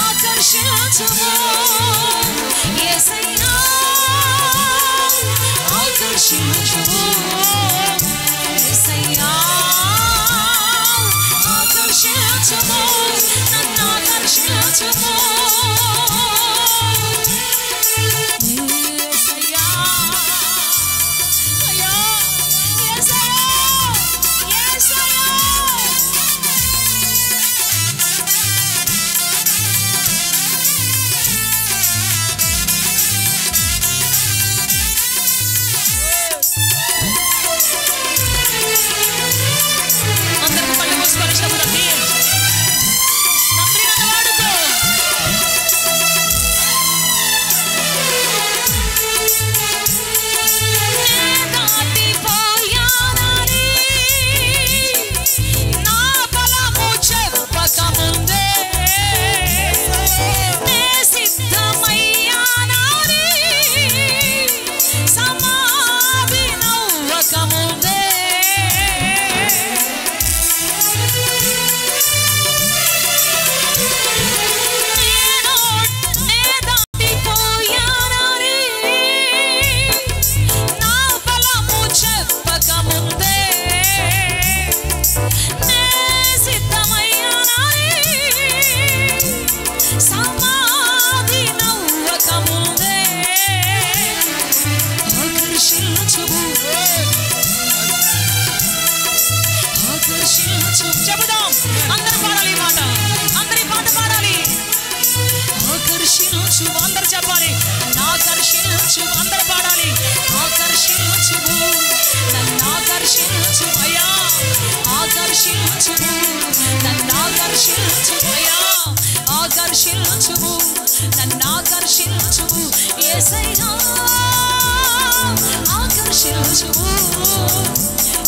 ఆకర్షించుము యేసయ్యా ఆకర్షించుము యేసయ్యా ఆకర్షించుము నన్ను ఆకర్షించుము యేసయ్యా అయ్యా యేసయ్యా యేసయ్యా అందరూ కళ్ళు మూసుకొని శబ్దం తీయండి. తండ్రి నన్ను వాడుకో. నే దాటిపోయానని నా బలము చెప్పకముందే నే సిద్ధమయ్యానని సమాధి నవ్వకముందే నే దాటిపోయానని నా బలము చెప్పకముందే నే సిద్ధమయ్యానని సమాధి నవ్వకముందే ఆకర్షించుము ఆకర్షించు. చెబుదాం, అందరూ పాడాలి ఈ మాట, అందరి పాట పాడాలి. ఆకర్షించు, అందరు చెప్పాలి. ఆకర్షించు, అందరు పాడాలి. ఆకర్షించుము నన్ను ఆకర్షించు అయ్యా ఆకర్షించుము నన్ను ఆకర్షించు అయ్యా ఆకర్షించుము నన్ను ఆకర్షించుము యేసయ్యా ఆకర్షించుము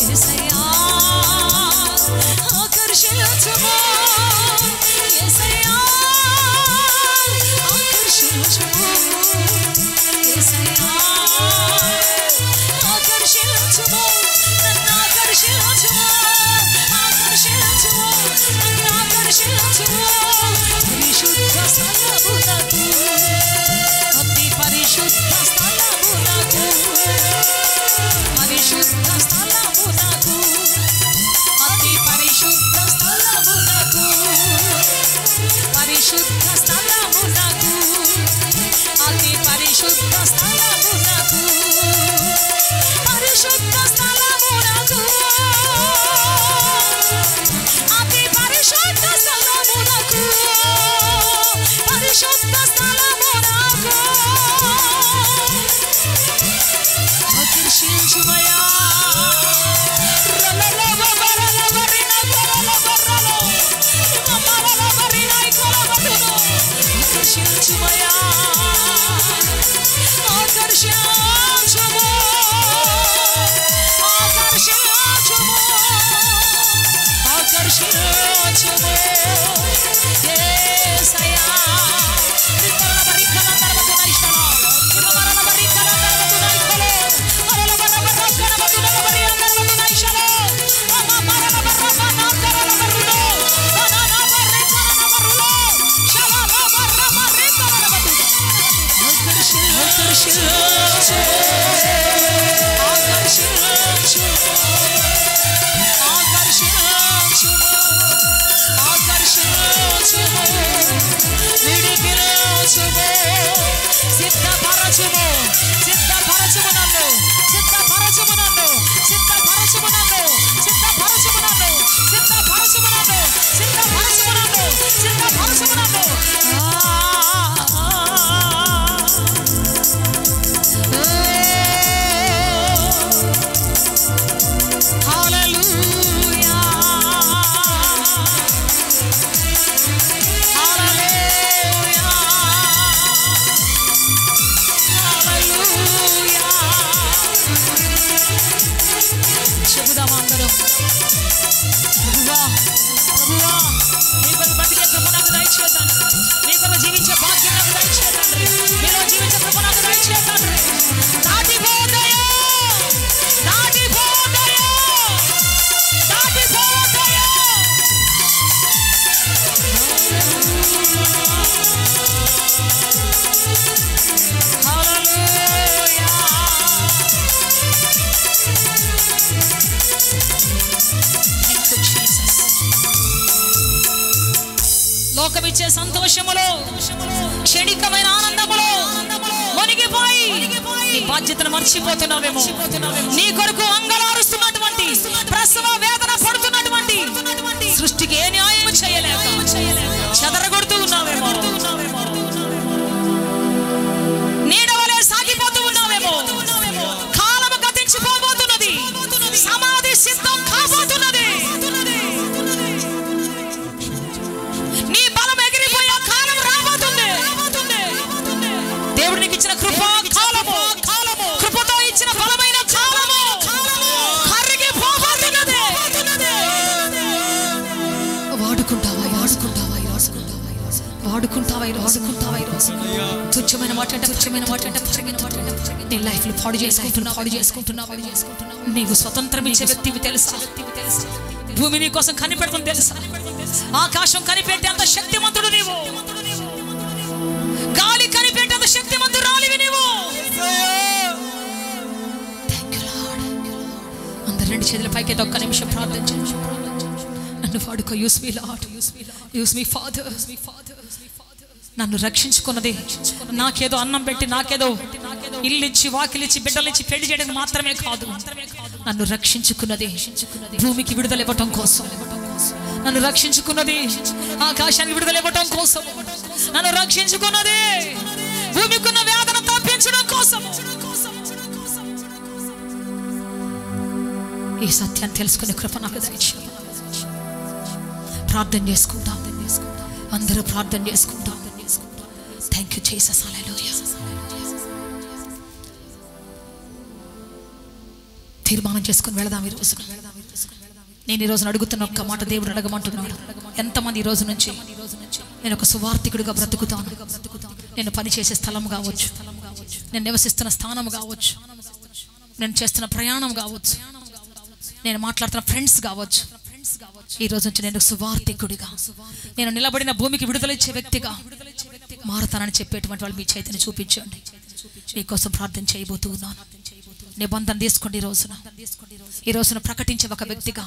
యేసయ్యా ఆకర్షించుము యేసయ్యా ఆకర్షించుము యేసయ్యా ఆకర్షించుము నన్ను ఆకర్షించుము ఆకర్షించుము నన్ను ఆకర్షించుము పరిశుద్ధ స్థలమునకు లోకమిచ్చే సంతోషములో క్షణికమైన ఆనందములో మునిగిపోయి నీ బాధ్యతను మర్చిపోతున్నావేమో. నీ కొరకు అంగలారుస్తున్నటువంటి ప్రసవ వేదన పడుతున్నటువంటి సృష్టికి ఏ న్యాయం చేయలేక చెదరగొడుతూ ఉన్నావేమో. నీడవలే సాగిపోతూ ఉన్నావేమో. కాలము గతించిపోబోతున్నది. సమాధి సిద్ధం కాబోతున్నది. నీ బలం ఎగిరిపోయే కాలం రాబోతుంది. దేవుడు నీకు ఇచ్చిన కృప కాలము, కృపతో ఇచ్చిన బలమైన కాలము కరిగిపోబోతున్నది. వాడుకుంటావా తుచ్చమైన మాట నీ లైఫ్ లో పాడు చేసుకుంటున్నావు. నీకు స్వతంత్రం ఇచ్చే వ్యక్తివి తెలుసా? భూమి నీ కోసం కనిపెడుతుంది తెలుసా? ఆకాశం కనిపెట్టేంత శక్తిమంతుడు నీవు. గాలి కనిపెట్టేంత శక్తిమంతురాలివి నీవు. అందరు రెండు చేతుల పైకి ఒక్క నిమిషం ప్రార్థన చేయండి. నన్ను వాడుకో. యూస్ మీ లార్డ్, యూస్ మీ ఫాదర్. నన్ను రక్షించుకున్నది నాకేదో అన్నం పెట్టి, నాకేదో ఇల్లిచ్చి, వాకిలిచ్చి, బిడ్డలిచ్చి పెళ్లి చేయడానికి మాత్రమే కాదు. నన్ను రక్షించుకున్నది భూమికి విడుదల ఇవ్వటం కోసం. నన్ను రక్షించుకున్నది ఆకాశానికి విడుదల ఇవ్వటం కోసం. నన్ను రక్షించుకున్నది భూమికున్న వేదన తప్పించడం కోసం. ఈ సత్యాన్ని తెలుసుకునే కృప నాకు దయచేయండి. ప్రార్థన చేసుకుంటాం. అందరూ ప్రార్థన చేసుకుంటాం. Thank you Jesus. హల్లెలూయా. తీర్మానం చేసుకుని వెళదాం. ఈరోజు నేను ఈరోజు అడుగుతున్న ఒక్క మాట దేవుడు అడగమంటున్నాడు. ఎంతమంది ఈ రోజు నుంచి నేను ఒక సువార్థికుడిగా బ్రతుకుతాను, నేను పనిచేసే స్థలం కావచ్చు, నేను నివసిస్తున్న స్థానం కావచ్చు, నేను చేస్తున్న ప్రయాణం కావచ్చు, నేను మాట్లాడుతున్న ఫ్రెండ్స్ కావచ్చు, ఈ రోజు నుంచి నేను సువార్థికుడిగా, నేను నిలబడిన భూమికి విడుదల ఇచ్చే వ్యక్తిగా మారతానని చెప్పేటువంటి వాళ్ళు మీ చేతిని చూపించండి. మీకోసం ప్రార్థన చేయబోతూ ఉన్నాను. నిబంధన తీసుకోండి. ఈ రోజున ప్రకటించే ఒక వ్యక్తిగా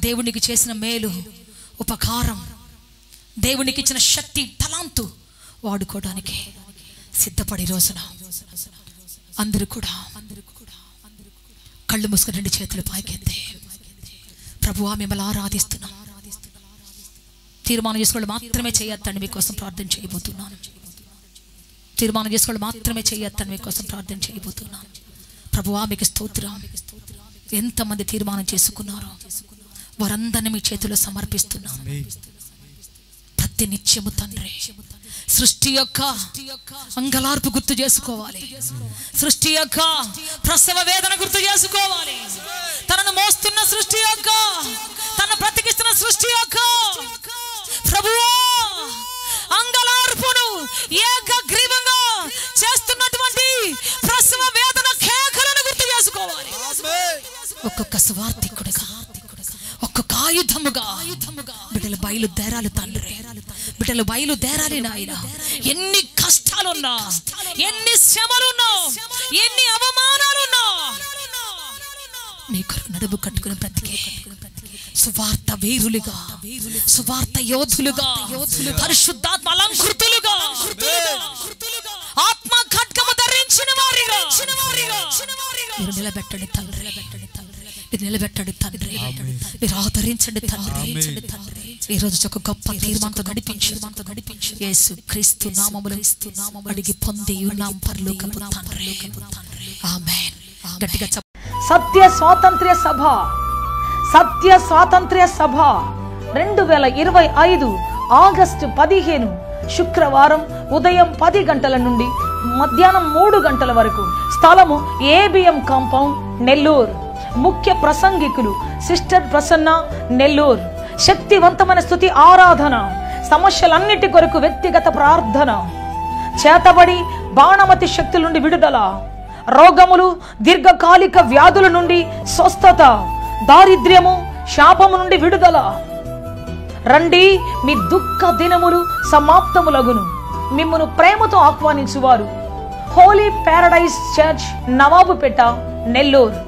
దేవునికి చేసిన మేలు, ఉపకారం, దేవునికి ఇచ్చిన శక్తి, తలాంతు వాడుకోవడానికి సిద్ధపడి రోజున అందరూ కూడా కళ్ళు మూసుకొని రెండు చేతులు పైకెత్తే, ప్రభువా మిమ్మల్ని ఆరాధిస్తున్నాం. తీర్మానం చేసుకోవడం మాత్రమే చేయొద్దండి. మీకోసం ప్రార్థన చేయబోతున్నాను. తీర్మానం చేసుకోవడం మాత్రమే చేయొద్దండి. మీకోసం ప్రార్థన చేయబోతున్నాను. ప్రభువా మీకు స్తోత్రం. ఎంతమంది తీర్మానం చేసుకున్నారో వారందరినీ మీ చేతుల్లో సమర్పిస్తున్నాను. ప్రతి నిత్యము తండ్రి సృష్టి యొక్క అంగలార్పు గుర్తు చేసుకోవాలి. సృష్టి యొక్క ప్రసవ వేదన గుర్తు చేసుకోవాలి. తనను మోస్తున్న సృష్టి యొక్క, తన బ్రతికిస్తున్న సృష్టి యొక్క ప్రభువా అంగలార్పును ఏకగ్రీవంగా చేస్తున్నటువంటి ప్రసవ వేదన కేకలను గుర్తు చేసుకోవాలి. ఒక్కొక్క స్వార్థికుడిగా, ఒక్కొక్క ఆయుధముగా బిడ్డలు బయలుదేరాలి తండ్రి. బిడ్డలు బయలుదేరాలి నాయన. ఎన్ని కష్టాలున్నా, ఎన్ని శ్రమలున్నా, ఎన్ని అవమానాలున్నా నీ కొరకు నడుము కట్టుకుని బ్రతికే సువార్త వీరులుగా, సువార్త యోధులుగా, పరిశుద్ధాత్మ అలంకృతులుగా, ఆత్మ ఖడ్గము ధరించిన వారిగా మీరు నిలబెట్టండి తండ్రి, మీరు నిలబెట్టండి తండ్రి, మీరు ఆదరించండి తండ్రి. ఈ రోజు ఒక గొప్ప తీర్మానంతో నడిపించు యేసు క్రీస్తు నామములో అడిగి పొంది ఉన్నాం పరలోకపు తండ్రి. ఆమేన్. గట్టిగా సత్య స్వాతంత్ర్య సభ, సత్య స్వాతంత్ర్య సభ 2025 ఆగస్టు 15 శుక్రవారం ఉదయం 10 గంటల నుండి మధ్యాహ్నం 3 గంటల వరకు. స్థలము ఏబిఎం కాంపౌండ్, నెల్లూరు. ముఖ్య ప్రసంగికులు సిస్టర్ ప్రసన్న, నెల్లూరు. శక్తివంతమైన స్తుతి ఆరాధన, సమస్యలన్నిటి కొరకు వ్యక్తిగత ప్రార్థన, చేతబడి బాణమతి శక్తుల నుండి విడుదల, రోగములు దీర్ఘకాలిక వ్యాధుల నుండి స్వస్థత, దారిద్ర్యము శాపము నుండి విడుదల. రండి, మీ దుఃఖ దినములు సమాప్తములగును. మిమ్మును ప్రేమతో ఆహ్వానించువారు హోలీ ప్యారడైజ్ చర్చ్, నవాబుపేట, నెల్లూరు.